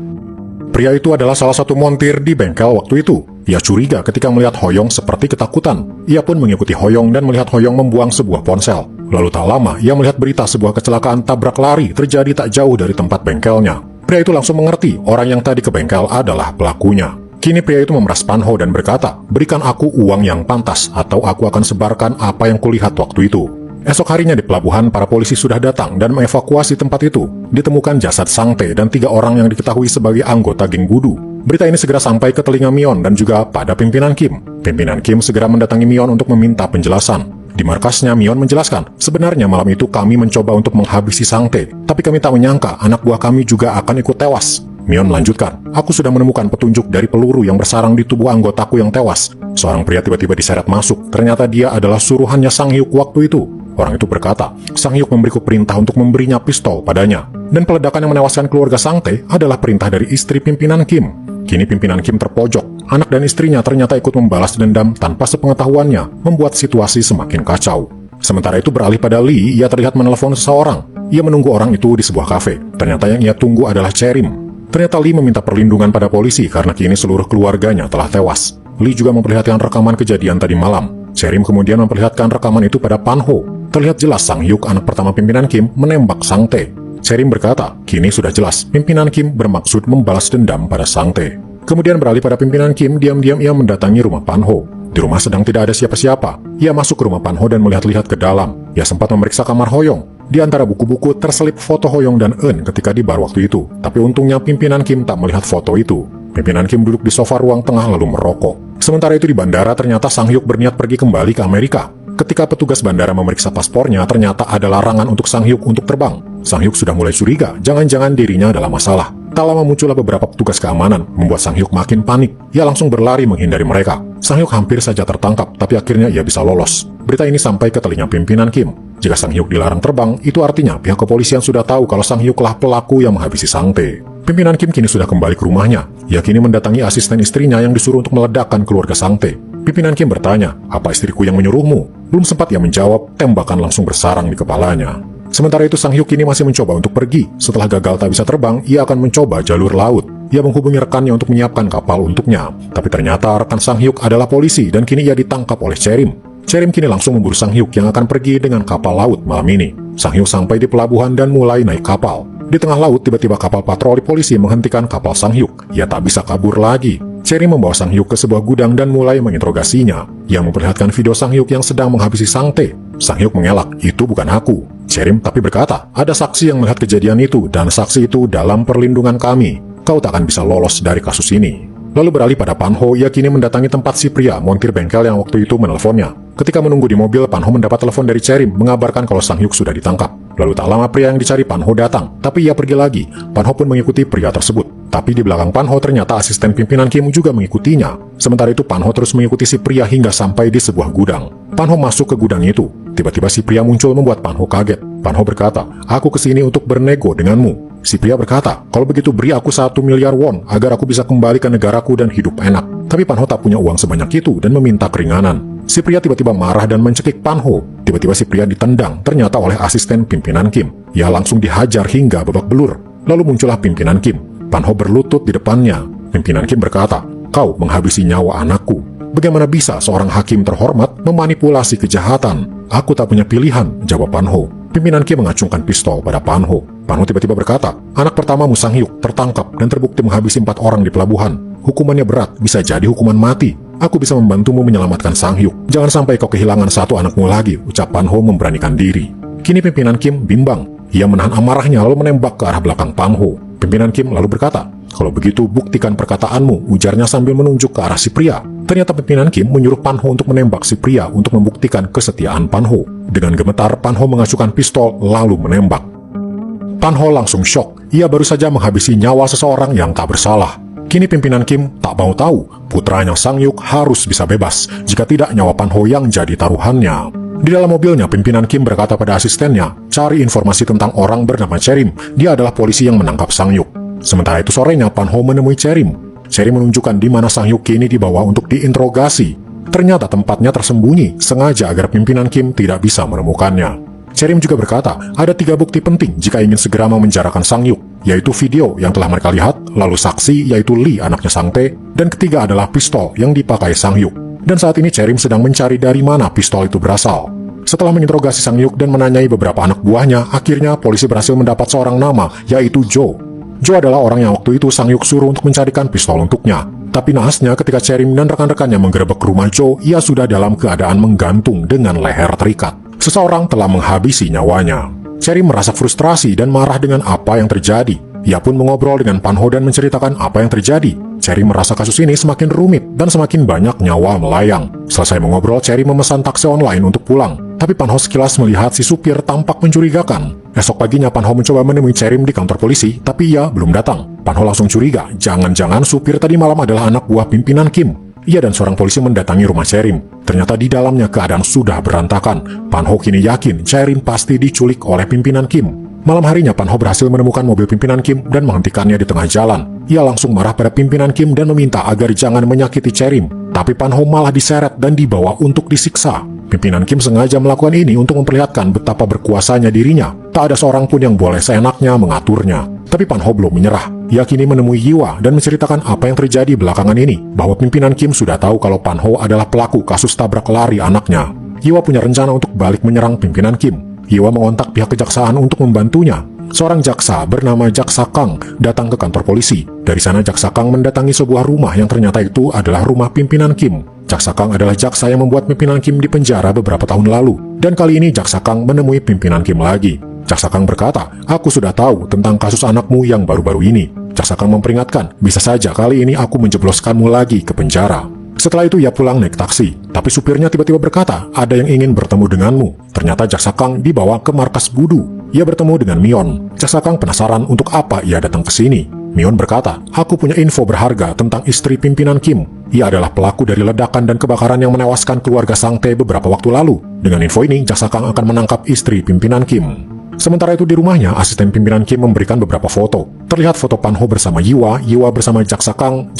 Pria itu adalah salah satu montir di bengkel waktu itu. Ia curiga ketika melihat Hoyong seperti ketakutan. Ia pun mengikuti Hoyong dan melihat Hoyong membuang sebuah ponsel. Lalu tak lama, ia melihat berita sebuah kecelakaan tabrak lari terjadi tak jauh dari tempat bengkelnya. Pria itu langsung mengerti orang yang tadi ke bengkel adalah pelakunya. Kini pria itu memeras Pan Ho dan berkata, berikan aku uang yang pantas atau aku akan sebarkan apa yang kulihat waktu itu. Esok harinya di pelabuhan, para polisi sudah datang dan mengevakuasi tempat itu. Ditemukan jasad Sang Tae dan 3 orang yang diketahui sebagai anggota geng Budu. Berita ini segera sampai ke telinga Mion dan juga pada pimpinan Kim. Pimpinan Kim segera mendatangi Mion untuk meminta penjelasan. Di markasnya, Mion menjelaskan, sebenarnya malam itu kami mencoba untuk menghabisi Sang Tae, tapi kami tak menyangka anak buah kami juga akan ikut tewas. Mion melanjutkan, aku sudah menemukan petunjuk dari peluru yang bersarang di tubuh anggotaku yang tewas. Seorang pria tiba-tiba diseret masuk, ternyata dia adalah suruhannya Sang Hyuk waktu itu. Orang itu berkata, Sang Hyuk memberiku perintah untuk memberinya pistol padanya. Dan peledakan yang menewaskan keluarga Sang Tae adalah perintah dari istri pimpinan Kim. Kini pimpinan Kim terpojok. Anak dan istrinya ternyata ikut membalas dendam tanpa sepengetahuannya, membuat situasi semakin kacau. Sementara itu beralih pada Lee, ia terlihat menelepon seseorang. Ia menunggu orang itu di sebuah kafe. Ternyata yang ia tunggu adalah Cherim. Ternyata Lee meminta perlindungan pada polisi karena kini seluruh keluarganya telah tewas. Lee juga memperlihatkan rekaman kejadian tadi malam. Cherim kemudian memperlihatkan rekaman itu pada Pan Ho. Terlihat jelas Sang Hyuk, anak pertama pimpinan Kim, menembak Sang Tae. Cherim berkata, kini sudah jelas pimpinan Kim bermaksud membalas dendam pada Sang Tae. Kemudian beralih pada pimpinan Kim, diam-diam ia mendatangi rumah Pan Ho. Di rumah sedang tidak ada siapa-siapa. Ia masuk ke rumah Pan Ho dan melihat-lihat ke dalam. Ia sempat memeriksa kamar Hoyong. Di antara buku-buku terselip foto Hoyong dan Eun ketika di bar waktu itu. Tapi untungnya pimpinan Kim tak melihat foto itu. Pimpinan Kim duduk di sofa ruang tengah lalu merokok. Sementara itu di bandara, ternyata Sang Hyuk berniat pergi kembali ke Amerika. Ketika petugas bandara memeriksa paspornya, ternyata ada larangan untuk Sang Hyuk untuk terbang. Sang Hyuk sudah mulai curiga, jangan-jangan dirinya adalah masalah. Tak lama muncullah beberapa petugas keamanan, membuat Sang Hyuk makin panik. Ia langsung berlari menghindari mereka. Sang Hyuk hampir saja tertangkap, tapi akhirnya ia bisa lolos. Berita ini sampai ke telinga pimpinan Kim. Jika Sang Hyuk dilarang terbang, itu artinya pihak kepolisian sudah tahu kalau Sang Hyuklah pelaku yang menghabisi Sang Tae. Pimpinan Kim kini sudah kembali ke rumahnya. Ia kini mendatangi asisten istrinya yang disuruh untuk meledakkan keluarga Sang Tae. Pimpinan Kim bertanya, apa istriku yang menyuruhmu? Belum sempat ia menjawab, tembakan langsung bersarang di kepalanya. Sementara itu Sang Hyuk kini masih mencoba untuk pergi. Setelah gagal tak bisa terbang, ia akan mencoba jalur laut. Ia menghubungi rekannya untuk menyiapkan kapal untuknya. Tapi ternyata rekan Sang Hyuk adalah polisi dan kini ia ditangkap oleh Cherim. Cherim kini langsung memburu Sang Hyuk yang akan pergi dengan kapal laut malam ini. Sang Hyuk sampai di pelabuhan dan mulai naik kapal. Di tengah laut, tiba-tiba kapal patroli polisi menghentikan kapal Sang Hyuk. Ia tak bisa kabur lagi. Cherim membawa Sang Hyuk ke sebuah gudang dan mulai menginterogasinya. Ia memperlihatkan video Sang Hyuk yang sedang menghabisi Sang Tae. Sang Hyuk mengelak, itu bukan aku. Cherim tapi berkata, ada saksi yang melihat kejadian itu dan saksi itu dalam perlindungan kami. kau tak akan bisa lolos dari kasus ini. Lalu beralih pada Panho, ia kini mendatangi tempat si pria montir bengkel yang waktu itu menelponnya. Ketika menunggu di mobil, Panho mendapat telepon dari Cherim mengabarkan kalau Sang Hyuk sudah ditangkap. Lalu tak lama pria yang dicari Panho datang, tapi ia pergi lagi. Panho pun mengikuti pria tersebut. Tapi di belakang Panho ternyata asisten pimpinan Kim juga mengikutinya. Sementara itu Panho terus mengikuti si pria hingga sampai di sebuah gudang. Panho masuk ke gudang itu. Tiba-tiba si pria muncul membuat Panho kaget. Panho berkata, "Aku kesini untuk bernego denganmu." Si pria berkata, "Kalau begitu beri aku 1 miliar won agar aku bisa kembali ke negaraku dan hidup enak." Tapi Panho tak punya uang sebanyak itu dan meminta keringanan. Si pria tiba-tiba marah dan mencekik Panho. Tiba-tiba si pria ditendang, ternyata oleh asisten pimpinan Kim. Ia langsung dihajar hingga babak belur. Lalu muncullah pimpinan Kim. Panho berlutut di depannya. Pimpinan Kim berkata, "Kau menghabisi nyawa anakku. Bagaimana bisa seorang hakim terhormat memanipulasi kejahatan?" "Aku tak punya pilihan," jawab Panho. Pimpinan Kim mengacungkan pistol pada Panho. Panho tiba-tiba berkata, "Anak pertamamu Sang Hyuk tertangkap dan terbukti menghabisi 4 orang di pelabuhan. Hukumannya berat, bisa jadi hukuman mati. Aku bisa membantumu menyelamatkan Sang Hyuk. Jangan sampai kau kehilangan 1 anakmu lagi," ucap Panho memberanikan diri. Kini pimpinan Kim bimbang. Ia menahan amarahnya lalu menembak ke arah belakang Panho. Pimpinan Kim lalu berkata, "Kalau begitu buktikan perkataanmu," ujarnya sambil menunjuk ke arah si pria. Ternyata pimpinan Kim menyuruh Panho untuk menembak si pria untuk membuktikan kesetiaan Panho. Dengan gemetar, Panho mengacukan pistol lalu menembak. Panho langsung syok. Ia baru saja menghabisi nyawa seseorang yang tak bersalah. Kini pimpinan Kim tak mau tahu putranya Sang Hyuk harus bisa bebas, jika tidak nyawa Panho yang jadi taruhannya. Di dalam mobilnya, pimpinan Kim berkata pada asistennya, "Cari informasi tentang orang bernama Cherim. Dia adalah polisi yang menangkap Sang Hyuk." Sementara itu sorenya, Panho menemui Cherim. Cherim menunjukkan di mana Sang Hyuk kini dibawa untuk diinterogasi. Ternyata tempatnya tersembunyi, sengaja agar pimpinan Kim tidak bisa menemukannya. Cherim juga berkata, ada 3 bukti penting jika ingin segera memenjarakan Sang Hyuk, yaitu video yang telah mereka lihat, lalu saksi yaitu Lee anaknya Sang Tae, dan ketiga adalah pistol yang dipakai Sang Hyuk. Dan saat ini Cherim sedang mencari dari mana pistol itu berasal. Setelah menginterogasi Sang Hyuk dan menanyai beberapa anak buahnya, akhirnya polisi berhasil mendapat seorang nama, yaitu Jo. Jo adalah orang yang waktu itu Sang Hyuk suruh untuk mencarikan pistol untuknya. Tapi naasnya ketika Cherim dan rekan-rekannya menggerebek rumah Jo, ia sudah dalam keadaan menggantung dengan leher terikat. Seseorang telah menghabisi nyawanya. Cherim merasa frustrasi dan marah dengan apa yang terjadi. Ia pun mengobrol dengan Panho dan menceritakan apa yang terjadi. Cherim merasa kasus ini semakin rumit dan semakin banyak nyawa melayang. Selesai mengobrol, Cherim memesan taksi online untuk pulang. Tapi Panho sekilas melihat si supir tampak mencurigakan. Esok paginya Panho mencoba menemui Cherim di kantor polisi, tapi ia belum datang. Panho langsung curiga, jangan-jangan supir tadi malam adalah anak buah pimpinan Kim. Ia dan seorang polisi mendatangi rumah Cherim. Ternyata di dalamnya keadaan sudah berantakan. Panho kini yakin Cherim pasti diculik oleh pimpinan Kim. Malam harinya Panho berhasil menemukan mobil pimpinan Kim dan menghentikannya di tengah jalan. Ia langsung marah pada pimpinan Kim dan meminta agar jangan menyakiti Cherim. Tapi Panho malah diseret dan dibawa untuk disiksa. Pimpinan Kim sengaja melakukan ini untuk memperlihatkan betapa berkuasanya dirinya. Tak ada seorang pun yang boleh seenaknya mengaturnya. Tapi Panho belum menyerah. Ia kini menemui Yiwa dan menceritakan apa yang terjadi belakangan ini. Bahwa pimpinan Kim sudah tahu kalau Panho adalah pelaku kasus tabrak lari anaknya. Yiwa punya rencana untuk balik menyerang pimpinan Kim. Yiwa mengontak pihak kejaksaan untuk membantunya. Seorang jaksa bernama Jaksa Kang datang ke kantor polisi. Dari sana Jaksa Kang mendatangi sebuah rumah yang ternyata itu adalah rumah pimpinan Kim. Jaksa Kang adalah jaksa yang membuat pimpinan Kim dipenjara beberapa tahun lalu. Dan kali ini Jaksa Kang menemui pimpinan Kim lagi. Jaksa Kang berkata, "Aku sudah tahu tentang kasus anakmu yang baru-baru ini." Jaksa Kang memperingatkan, "Bisa saja kali ini aku menjebloskanmu lagi ke penjara." Setelah itu ia pulang naik taksi, tapi supirnya tiba-tiba berkata, "Ada yang ingin bertemu denganmu." Ternyata Jaksa Kang dibawa ke markas Budu. Ia bertemu dengan Mion. Jaksa Kang penasaran untuk apa ia datang ke sini. Mion berkata, "Aku punya info berharga tentang istri pimpinan Kim. Ia adalah pelaku dari ledakan dan kebakaran yang menewaskan keluarga Sang Tae beberapa waktu lalu. Dengan info ini, Jaksa Kang akan menangkap istri pimpinan Kim." Sementara itu di rumahnya, asisten pimpinan Kim memberikan beberapa foto. Terlihat foto Panho bersama Yiwa, Yiwa bersama Jaksa Kang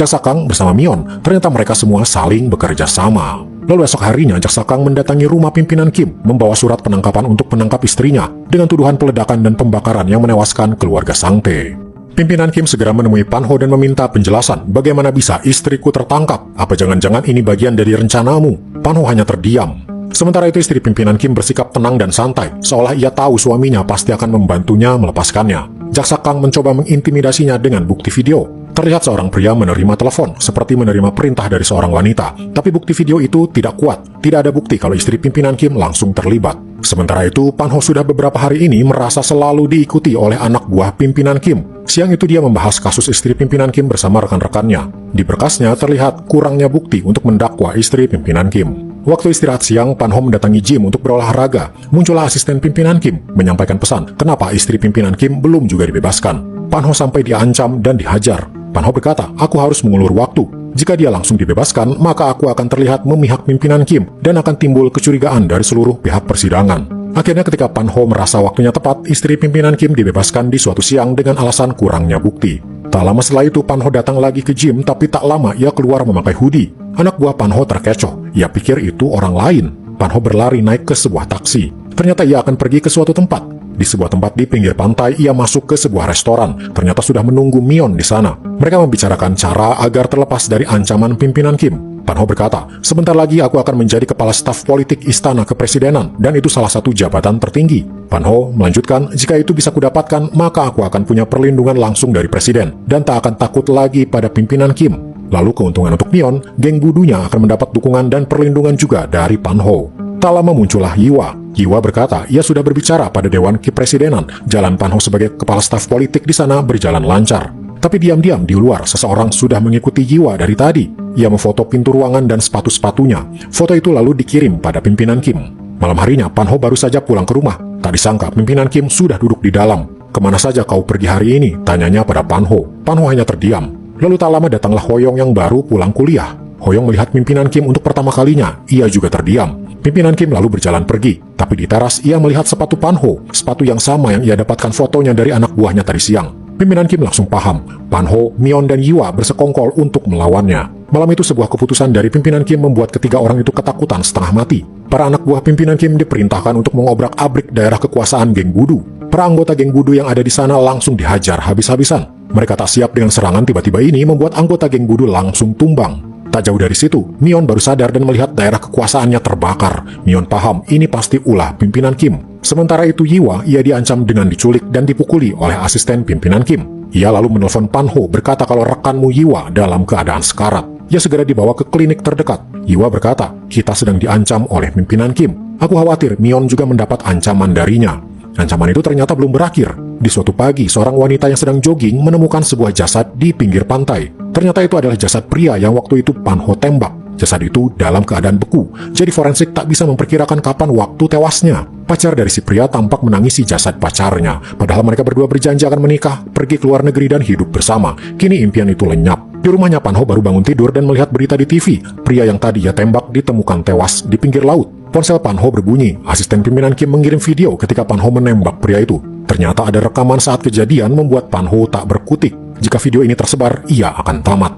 bersama Mion. Ternyata mereka semua saling bekerja sama. Lalu esok harinya, Jaksa Kang mendatangi rumah pimpinan Kim, membawa surat penangkapan untuk menangkap istrinya, dengan tuduhan peledakan dan pembakaran yang menewaskan keluarga Sang Tae. Pimpinan Kim segera menemui Panho dan meminta penjelasan, bagaimana bisa istriku tertangkap? Apa jangan-jangan ini bagian dari rencanamu? Panho hanya terdiam. Sementara itu istri pimpinan Kim bersikap tenang dan santai, seolah ia tahu suaminya pasti akan membantunya melepaskannya. Jaksa Kang mencoba mengintimidasinya dengan bukti video. Terlihat seorang pria menerima telepon, seperti menerima perintah dari seorang wanita. Tapi bukti video itu tidak kuat. Tidak ada bukti kalau istri pimpinan Kim langsung terlibat. Sementara itu, Pan Ho sudah beberapa hari ini merasa selalu diikuti oleh anak buah pimpinan Kim. Siang itu dia membahas kasus istri pimpinan Kim bersama rekan-rekannya. Di berkasnya terlihat kurangnya bukti untuk mendakwa istri pimpinan Kim. Waktu istirahat siang, Pan Ho mendatangi gym untuk berolahraga. Muncullah asisten pimpinan Kim, menyampaikan pesan kenapa istri pimpinan Kim belum juga dibebaskan. Pan Ho sampai diancam dan dihajar. Pan Ho berkata, aku harus mengulur waktu. Jika dia langsung dibebaskan, maka aku akan terlihat memihak pimpinan Kim dan akan timbul kecurigaan dari seluruh pihak persidangan. Akhirnya ketika Pan Ho merasa waktunya tepat, istri pimpinan Kim dibebaskan di suatu siang dengan alasan kurangnya bukti. Tak lama setelah itu, Pan Ho datang lagi ke gym, tapi tak lama ia keluar memakai hoodie. Anak buah Pan Ho terkecoh. Ia pikir itu orang lain. Pan Ho berlari naik ke sebuah taksi. Ternyata ia akan pergi ke suatu tempat. Di sebuah tempat di pinggir pantai, ia masuk ke sebuah restoran. Ternyata sudah menunggu Mion di sana. Mereka membicarakan cara agar terlepas dari ancaman pimpinan Kim. Pan Ho berkata, sebentar lagi aku akan menjadi kepala staf politik Istana Kepresidenan, dan itu salah satu jabatan tertinggi. Pan Ho melanjutkan, jika itu bisa kudapatkan, maka aku akan punya perlindungan langsung dari presiden, dan tak akan takut lagi pada pimpinan Kim. Lalu keuntungan untuk Mion, geng budunya akan mendapat dukungan dan perlindungan juga dari Pan Ho. Tak lama muncullah Yiwa. Yiwa berkata, ia sudah berbicara pada Dewan Kepresidenan. Jalan Pan Ho sebagai kepala staf politik di sana berjalan lancar. Tapi diam-diam di luar, seseorang sudah mengikuti Yiwa dari tadi. Ia memfoto pintu ruangan dan sepatu-sepatunya. Foto itu lalu dikirim pada pimpinan Kim. Malam harinya, Pan Ho baru saja pulang ke rumah. Tak disangka, pimpinan Kim sudah duduk di dalam. Kemana saja kau pergi hari ini? Tanyanya pada Pan Ho. Pan Ho hanya terdiam. Lalu tak lama datanglah Hoyong yang baru pulang kuliah. Hoyong melihat pimpinan Kim untuk pertama kalinya. Ia juga terdiam. Pimpinan Kim lalu berjalan pergi. Tapi di teras, ia melihat sepatu Pan Ho. Sepatu yang sama yang ia dapatkan fotonya dari anak buahnya tadi siang. Pimpinan Kim langsung paham. Pan Ho, Mion, dan Yiwa bersekongkol untuk melawannya. Malam itu sebuah keputusan dari pimpinan Kim membuat ketiga orang itu ketakutan setengah mati. Para anak buah pimpinan Kim diperintahkan untuk mengobrak-abrik daerah kekuasaan geng Budu. Para anggota geng Budu yang ada di sana langsung dihajar habis-habisan. Mereka tak siap dengan serangan tiba-tiba ini membuat anggota geng Budu langsung tumbang. Tak jauh dari situ, Mion baru sadar dan melihat daerah kekuasaannya terbakar. Mion paham ini pasti ulah pimpinan Kim. Sementara itu Yiwa, ia diancam dengan diculik dan dipukuli oleh asisten pimpinan Kim. Ia lalu menelpon Pan Ho berkata kalau rekanmu Yiwa dalam keadaan sekarat. Ia segera dibawa ke klinik terdekat. Yiwa berkata, kita sedang diancam oleh pimpinan Kim. Aku khawatir Mion juga mendapat ancaman darinya. Ancaman itu ternyata belum berakhir. Di suatu pagi, seorang wanita yang sedang jogging menemukan sebuah jasad di pinggir pantai. Ternyata itu adalah jasad pria yang waktu itu Pan Ho tembak. Jasad itu dalam keadaan beku, jadi forensik tak bisa memperkirakan kapan waktu tewasnya. Pacar dari si pria tampak menangisi jasad pacarnya, padahal mereka berdua berjanji akan menikah, pergi ke luar negeri dan hidup bersama. Kini impian itu lenyap. Di rumahnya Pan Ho baru bangun tidur dan melihat berita di TV. Pria yang tadi ia tembak ditemukan tewas di pinggir laut. Ponsel Pan Ho berbunyi. Asisten pimpinan Kim mengirim video ketika Pan Ho menembak pria itu. Ternyata ada rekaman saat kejadian membuat Pan Ho tak berkutik. Jika video ini tersebar, ia akan tamat.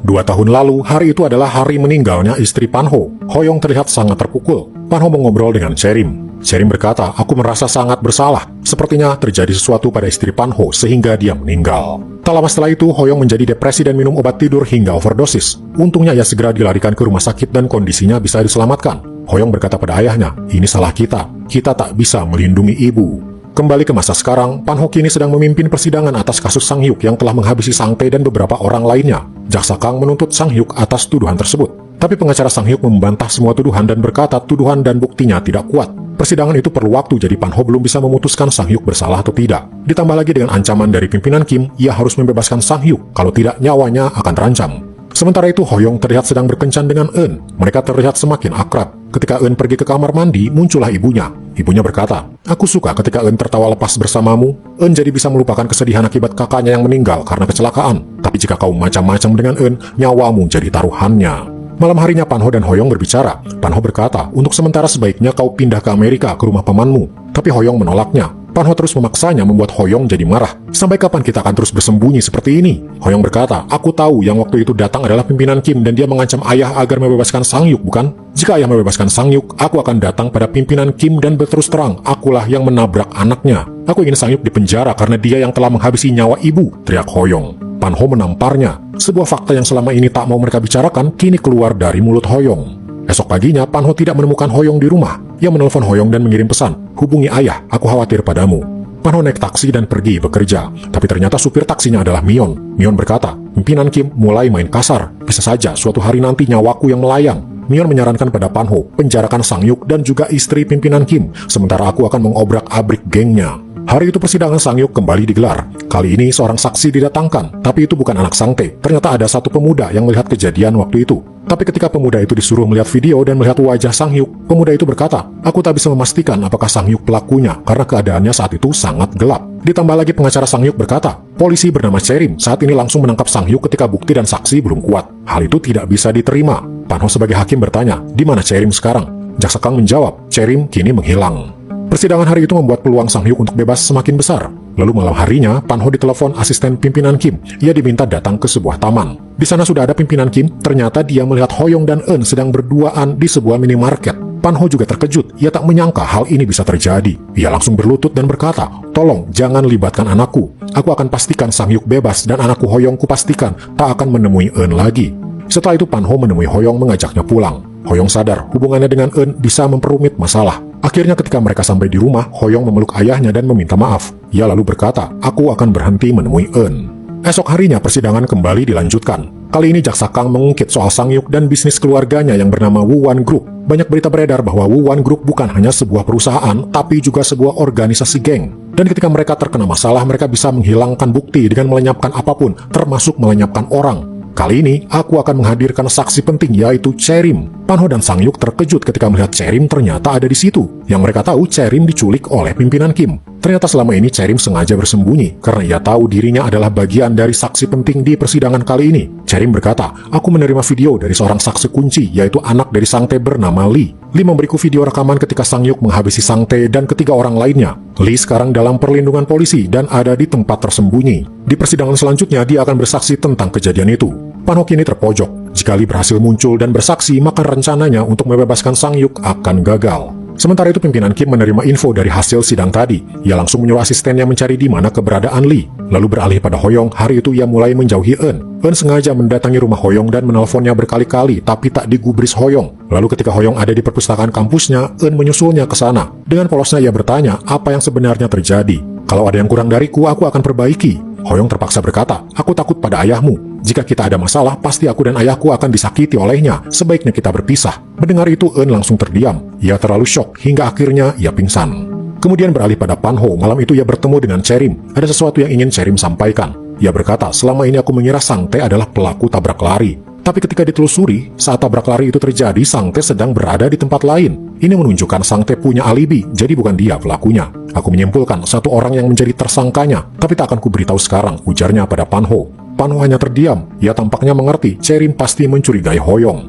2 tahun lalu, hari itu adalah hari meninggalnya istri Pan Ho. Hoyong terlihat sangat terpukul. Pan Ho mengobrol dengan Cherim. Cherim berkata, aku merasa sangat bersalah. Sepertinya terjadi sesuatu pada istri Pan Ho sehingga dia meninggal. Tak lama setelah itu, Hoyong menjadi depresi dan minum obat tidur hingga overdosis. Untungnya ia segera dilarikan ke rumah sakit dan kondisinya bisa diselamatkan. Hoyong berkata pada ayahnya, ini salah kita. Kita tak bisa melindungi ibu. Kembali ke masa sekarang, Pan Ho kini sedang memimpin persidangan atas kasus Sang Hyuk yang telah menghabisi Sang Tae dan beberapa orang lainnya. Jaksa Kang menuntut Sang Hyuk atas tuduhan tersebut. Tapi pengacara Sang Hyuk membantah semua tuduhan dan berkata tuduhan dan buktinya tidak kuat. Persidangan itu perlu waktu, jadi Pan Ho belum bisa memutuskan Sang Hyuk bersalah atau tidak. Ditambah lagi dengan ancaman dari pimpinan Kim, ia harus membebaskan Sang Hyuk, kalau tidak nyawanya akan terancam. Sementara itu, Hoyong terlihat sedang berkencan dengan Eun. Mereka terlihat semakin akrab. Ketika Eun pergi ke kamar mandi, muncullah ibunya. Ibunya berkata, aku suka ketika Eun tertawa lepas bersamamu. Eun jadi bisa melupakan kesedihan akibat kakaknya yang meninggal karena kecelakaan. Tapi jika kau macam-macam dengan Eun, nyawamu jadi taruhannya. Malam harinya Pan Ho dan Hoyong berbicara. Pan Ho berkata, untuk sementara sebaiknya kau pindah ke Amerika ke rumah pamanmu. Tapi Hoyong menolaknya. Pan Ho terus memaksanya membuat Hoyong jadi marah. Sampai kapan kita akan terus bersembunyi seperti ini? Hoyong berkata, aku tahu yang waktu itu datang adalah pimpinan Kim dan dia mengancam ayah agar membebaskan Sang Hyuk, bukan? Jika ayah membebaskan Sang Hyuk, aku akan datang pada pimpinan Kim dan berterus terang, akulah yang menabrak anaknya. Aku ingin Sang Hyuk dipenjara karena dia yang telah menghabisi nyawa ibu, teriak Hoyong. Pan Ho menamparnya. Sebuah fakta yang selama ini tak mau mereka bicarakan, kini keluar dari mulut Hoyong. Esok paginya, Pan Ho tidak menemukan Hoyong di rumah. Ia menelpon Hoyong dan mengirim pesan, hubungi ayah, aku khawatir padamu. Pan Ho naik taksi dan pergi bekerja. Tapi ternyata supir taksinya adalah Mion. Mion berkata, pimpinan Kim mulai main kasar. Bisa saja suatu hari nanti nyawaku yang melayang. Myon menyarankan pada Pan Ho, penjarakan Sang Yuk dan juga istri pimpinan Kim, sementara aku akan mengobrak-abrik gengnya. Hari itu persidangan Sang Yuk kembali digelar. Kali ini seorang saksi didatangkan, tapi itu bukan anak Sang Tae. Ternyata ada satu pemuda yang melihat kejadian waktu itu. Tapi ketika pemuda itu disuruh melihat video dan melihat wajah Sang Yuk, pemuda itu berkata, "Aku tak bisa memastikan apakah Sang Yuk pelakunya karena keadaannya saat itu sangat gelap." Ditambah lagi pengacara Sang Yuk berkata, polisi bernama Cherim saat ini langsung menangkap Sang Yuk ketika bukti dan saksi belum kuat. Hal itu tidak bisa diterima. Pan Ho sebagai hakim bertanya, "Di mana Cherim sekarang?" Jaksa Kang menjawab, "Cherim kini menghilang." Persidangan hari itu membuat peluang Sang Yuk untuk bebas semakin besar. Lalu malam harinya, Pan Ho ditelepon asisten pimpinan Kim. Ia diminta datang ke sebuah taman. Di sana sudah ada pimpinan Kim, ternyata dia melihat Hoyong dan Eun sedang berduaan di sebuah minimarket. Pan Ho juga terkejut, ia tak menyangka hal ini bisa terjadi. Ia langsung berlutut dan berkata, "Tolong, jangan libatkan anakku. Aku akan pastikan Sang Yuk bebas dan anakku Hoyong kupastikan tak akan menemui Eun lagi." Setelah itu Pan Ho menemui Hoyong mengajaknya pulang. Hoyong sadar hubungannya dengan Eun bisa memperumit masalah. Akhirnya ketika mereka sampai di rumah, Hoyong memeluk ayahnya dan meminta maaf. Ia lalu berkata, "Aku akan berhenti menemui Eun." Esok harinya persidangan kembali dilanjutkan. Kali ini Jaksa Kang mengungkit soal Sang Yuk dan bisnis keluarganya yang bernama Wuwan Group. Banyak berita beredar bahwa Wuwan Group bukan hanya sebuah perusahaan, tapi juga sebuah organisasi geng. Dan ketika mereka terkena masalah, mereka bisa menghilangkan bukti dengan melenyapkan apapun, termasuk melenyapkan orang. Kali ini, aku akan menghadirkan saksi penting yaitu Cherim. Pan Ho dan Sang Yuk terkejut ketika melihat Cherim ternyata ada di situ. Yang mereka tahu Cherim diculik oleh pimpinan Kim. Ternyata selama ini Cherim sengaja bersembunyi karena ia tahu dirinya adalah bagian dari saksi penting di persidangan kali ini. Cherim berkata, "Aku menerima video dari seorang saksi kunci yaitu anak dari Sang Tae bernama Lee. Lee memberiku video rekaman ketika Sang Yuk menghabisi Sang Tae dan ketiga orang lainnya. Lee sekarang dalam perlindungan polisi dan ada di tempat tersembunyi. Di persidangan selanjutnya dia akan bersaksi tentang kejadian itu." Pan Ho kini terpojok. Jika Lee berhasil muncul dan bersaksi, maka rencananya untuk membebaskan Sang Yuk akan gagal. Sementara itu pimpinan Kim menerima info dari hasil sidang tadi. Ia langsung menyuruh asistennya mencari di mana keberadaan Lee. Lalu beralih pada Hoyong, hari itu ia mulai menjauhi Eun. Eun sengaja mendatangi rumah Hoyong dan menelponnya berkali-kali, tapi tak digubris Hoyong. Lalu ketika Hoyong ada di perpustakaan kampusnya, Eun menyusulnya ke sana. Dengan polosnya ia bertanya apa yang sebenarnya terjadi. "Kalau ada yang kurang dariku, aku akan perbaiki." Hoyong terpaksa berkata, "Aku takut pada ayahmu. Jika kita ada masalah, pasti aku dan ayahku akan disakiti olehnya. Sebaiknya kita berpisah." Mendengar itu, Eun langsung terdiam. Ia terlalu syok hingga akhirnya ia pingsan. Kemudian beralih pada Pan Ho. Malam itu ia bertemu dengan Cherim. Ada sesuatu yang ingin Cherim sampaikan. Ia berkata, "Selama ini aku mengira Sang Tae adalah pelaku tabrak lari. Tapi ketika ditelusuri, saat tabrak lari itu terjadi, Sang Tae sedang berada di tempat lain. Ini menunjukkan Sang Tae punya alibi, jadi bukan dia pelakunya. Aku menyimpulkan satu orang yang menjadi tersangkanya, tapi tak akan kuberitahu sekarang," ujarnya pada Pan Ho. Pan Ho hanya terdiam. Ia tampaknya mengerti Cherim pasti mencurigai Hoyong.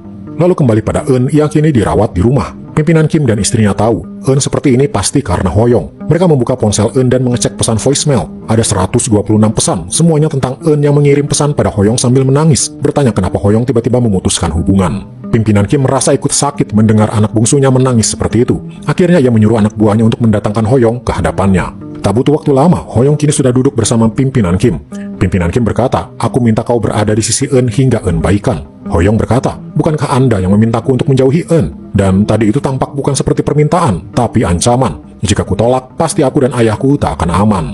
Lalu kembali pada Eun yang kini dirawat di rumah. Pimpinan Kim dan istrinya tahu Eun seperti ini pasti karena Hoyong. Mereka membuka ponsel Eun dan mengecek pesan voicemail. Ada 126 pesan, semuanya tentang Eun yang mengirim pesan pada Hoyong sambil menangis, bertanya kenapa Hoyong tiba-tiba memutuskan hubungan. Pimpinan Kim merasa ikut sakit mendengar anak bungsunya menangis seperti itu. Akhirnya ia menyuruh anak buahnya untuk mendatangkan Hoyong ke hadapannya. Tak butuh waktu lama, Hoyong kini sudah duduk bersama pimpinan Kim. Pimpinan Kim berkata, "Aku minta kau berada di sisi Eun hingga Eun baikan." Hoyong berkata, "Bukankah Anda yang memintaku untuk menjauhi Eun? Dan tadi itu tampak bukan seperti permintaan, tapi ancaman. Jika ku tolak, pasti aku dan ayahku tak akan aman."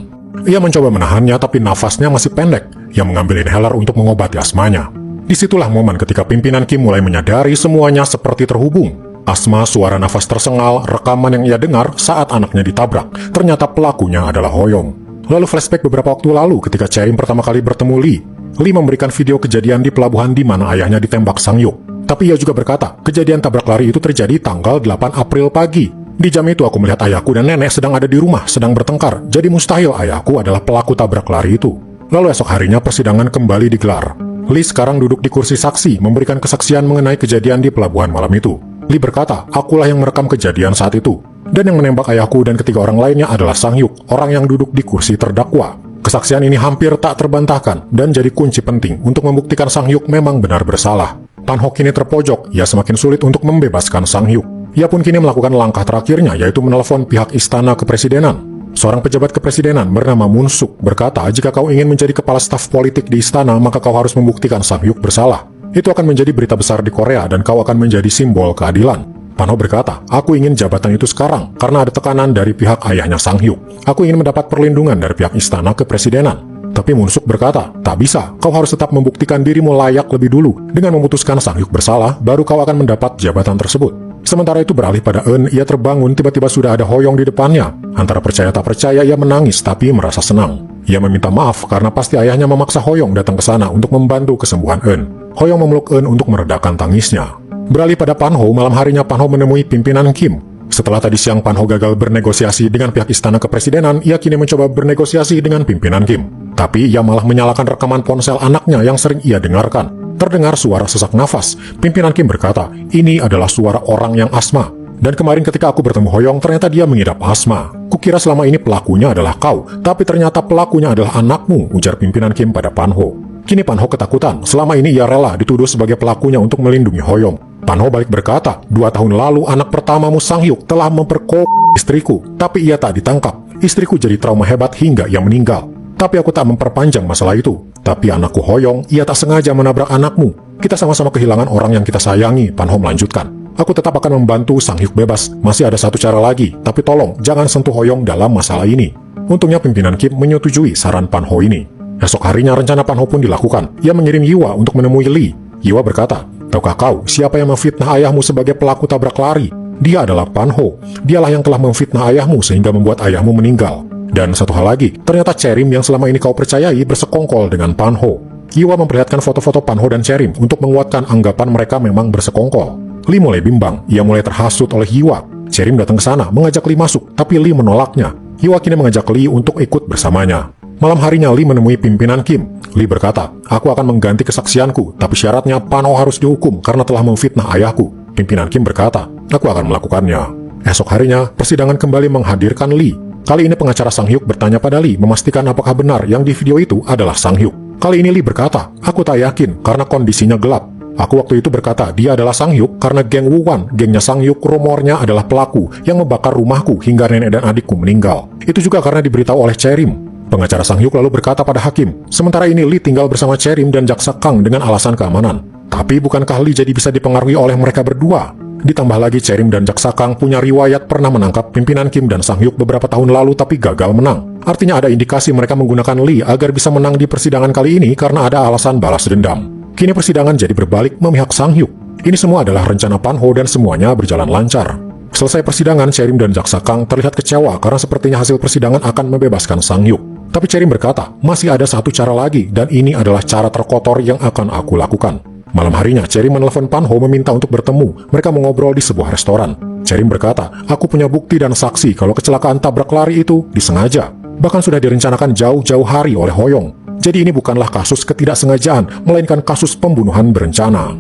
Ia mencoba menahannya, tapi nafasnya masih pendek. Ia mengambil inhaler untuk mengobati asmanya. Disitulah momen ketika pimpinan Kim mulai menyadari semuanya seperti terhubung. Asma, suara nafas tersengal, rekaman yang ia dengar saat anaknya ditabrak. Ternyata pelakunya adalah Hoyong. Lalu flashback beberapa waktu lalu ketika Cherim pertama kali bertemu Lee. Lee memberikan video kejadian di pelabuhan di mana ayahnya ditembak Sang Yuk. Tapi ia juga berkata, kejadian tabrak lari itu terjadi tanggal 8 April pagi. Di jam itu aku melihat ayahku dan nenek sedang ada di rumah, sedang bertengkar. Jadi mustahil ayahku adalah pelaku tabrak lari itu. Lalu esok harinya persidangan kembali digelar. Lee sekarang duduk di kursi saksi, memberikan kesaksian mengenai kejadian di pelabuhan malam itu. Lee berkata, "Akulah yang merekam kejadian saat itu. Dan yang menembak ayahku dan ketiga orang lainnya adalah Sang Yuk, orang yang duduk di kursi terdakwa." Kesaksian ini hampir tak terbantahkan dan jadi kunci penting untuk membuktikan Sang Yuk memang benar bersalah. Pan Ho kini terpojok, ia semakin sulit untuk membebaskan Sang Yuk. Ia pun kini melakukan langkah terakhirnya, yaitu menelepon pihak istana kepresidenan. Seorang pejabat kepresidenan bernama Moon Suk berkata, "Jika kau ingin menjadi kepala staf politik di istana, maka kau harus membuktikan Sang Yuk bersalah. Itu akan menjadi berita besar di Korea dan kau akan menjadi simbol keadilan." Pan Ho berkata, "Aku ingin jabatan itu sekarang karena ada tekanan dari pihak ayahnya Sang Hyuk. Aku ingin mendapat perlindungan dari pihak istana kepresidenan." Tapi Munsuk berkata, tak bisa, kau harus tetap membuktikan dirimu layak lebih dulu. Dengan memutuskan Sang Hyuk bersalah, baru kau akan mendapat jabatan tersebut. Sementara itu beralih pada Eun, ia terbangun tiba-tiba sudah ada Hoyong di depannya. Antara percaya tak percaya ia menangis tapi merasa senang. Ia meminta maaf karena pasti ayahnya memaksa Hoyong datang ke sana untuk membantu kesembuhan Eun. Hoyong memeluk Eun untuk meredakan tangisnya. Beralih pada Pan-ho, malam harinya Pan-ho menemui pimpinan Kim. Setelah tadi siang Pan-ho gagal bernegosiasi dengan pihak istana kepresidenan, ia kini mencoba bernegosiasi dengan pimpinan Kim. Tapi ia malah menyalakan rekaman ponsel anaknya yang sering ia dengarkan. Terdengar suara sesak nafas. Pimpinan Kim berkata, ini adalah suara orang yang asma. Dan kemarin ketika aku bertemu Hoyong, ternyata dia mengidap asma. Kukira selama ini pelakunya adalah kau, tapi ternyata pelakunya adalah anakmu, ujar pimpinan Kim pada Pan-ho. Kini Pan-ho ketakutan, selama ini ia rela dituduh sebagai pelakunya untuk melindungi Hoyong. Pan-ho balik berkata, 2 tahun lalu anak pertamamu Sang Hyuk telah memperkosa istriku, tapi ia tak ditangkap. Istriku jadi trauma hebat hingga ia meninggal. Tapi aku tak memperpanjang masalah itu. Tapi anakku Hoyong, ia tak sengaja menabrak anakmu. Kita sama-sama kehilangan orang yang kita sayangi, Pan-ho melanjutkan. Aku tetap akan membantu Sang Hyuk bebas. Masih ada satu cara lagi, tapi tolong jangan sentuh Hoyong dalam masalah ini. Untungnya pimpinan Kim menyetujui saran Pan-ho ini. Esok harinya rencana Pan-ho pun dilakukan. Ia mengirim Yiwa untuk menemui Lee. Yiwa berkata, tahukah kau siapa yang memfitnah ayahmu sebagai pelaku tabrak lari? Dia adalah Pan-ho. Dialah yang telah memfitnah ayahmu sehingga membuat ayahmu meninggal. Dan satu hal lagi, ternyata Cherim yang selama ini kau percayai bersekongkol dengan Pan-ho. Yiwa memperlihatkan foto-foto Pan-ho dan Cherim untuk menguatkan anggapan mereka memang bersekongkol. Lee mulai bimbang, ia mulai terhasut oleh Yiwa. Cherim datang ke sana, mengajak Lee masuk, tapi Lee menolaknya. Yiwa kini mengajak Lee untuk ikut bersamanya. Malam harinya Lee menemui pimpinan Kim. Lee berkata, aku akan mengganti kesaksianku, tapi syaratnya Pan-ho harus dihukum karena telah memfitnah ayahku. Pimpinan Kim berkata, aku akan melakukannya. Esok harinya, persidangan kembali menghadirkan Lee. Kali ini pengacara Sang Hyuk bertanya pada Lee memastikan apakah benar yang di video itu adalah Sang Hyuk. Kali ini Lee berkata, aku tak yakin karena kondisinya gelap. Aku waktu itu berkata dia adalah Sang Hyuk karena geng Woo-wan, gengnya Sang Hyuk, rumornya adalah pelaku yang membakar rumahku hingga nenek dan adikku meninggal. Itu juga karena diberitahu oleh Cherim. Pengacara Sang Hyuk lalu berkata pada hakim, sementara ini Lee tinggal bersama Cherim dan Jaksa Kang dengan alasan keamanan. Tapi bukankah Lee jadi bisa dipengaruhi oleh mereka berdua? Ditambah lagi Cherim dan Jaksa Kang punya riwayat pernah menangkap pimpinan Kim dan Sang Hyuk beberapa tahun lalu tapi gagal menang. Artinya ada indikasi mereka menggunakan Lee agar bisa menang di persidangan kali ini karena ada alasan balas dendam. Kini persidangan jadi berbalik memihak Sang Hyuk. Ini semua adalah rencana Pan-ho dan semuanya berjalan lancar. Selesai persidangan, Cherim dan Jaksa Kang terlihat kecewa karena sepertinya hasil persidangan akan membebaskan Sang Hyuk. Tapi Cherim berkata, masih ada satu cara lagi dan ini adalah cara terkotor yang akan aku lakukan. Malam harinya, Cherim menelpon Pan-ho meminta untuk bertemu. Mereka mengobrol di sebuah restoran. Cherim berkata, aku punya bukti dan saksi kalau kecelakaan tabrak lari itu disengaja. Bahkan sudah direncanakan jauh-jauh hari oleh Hoyong. Jadi ini bukanlah kasus ketidaksengajaan, melainkan kasus pembunuhan berencana.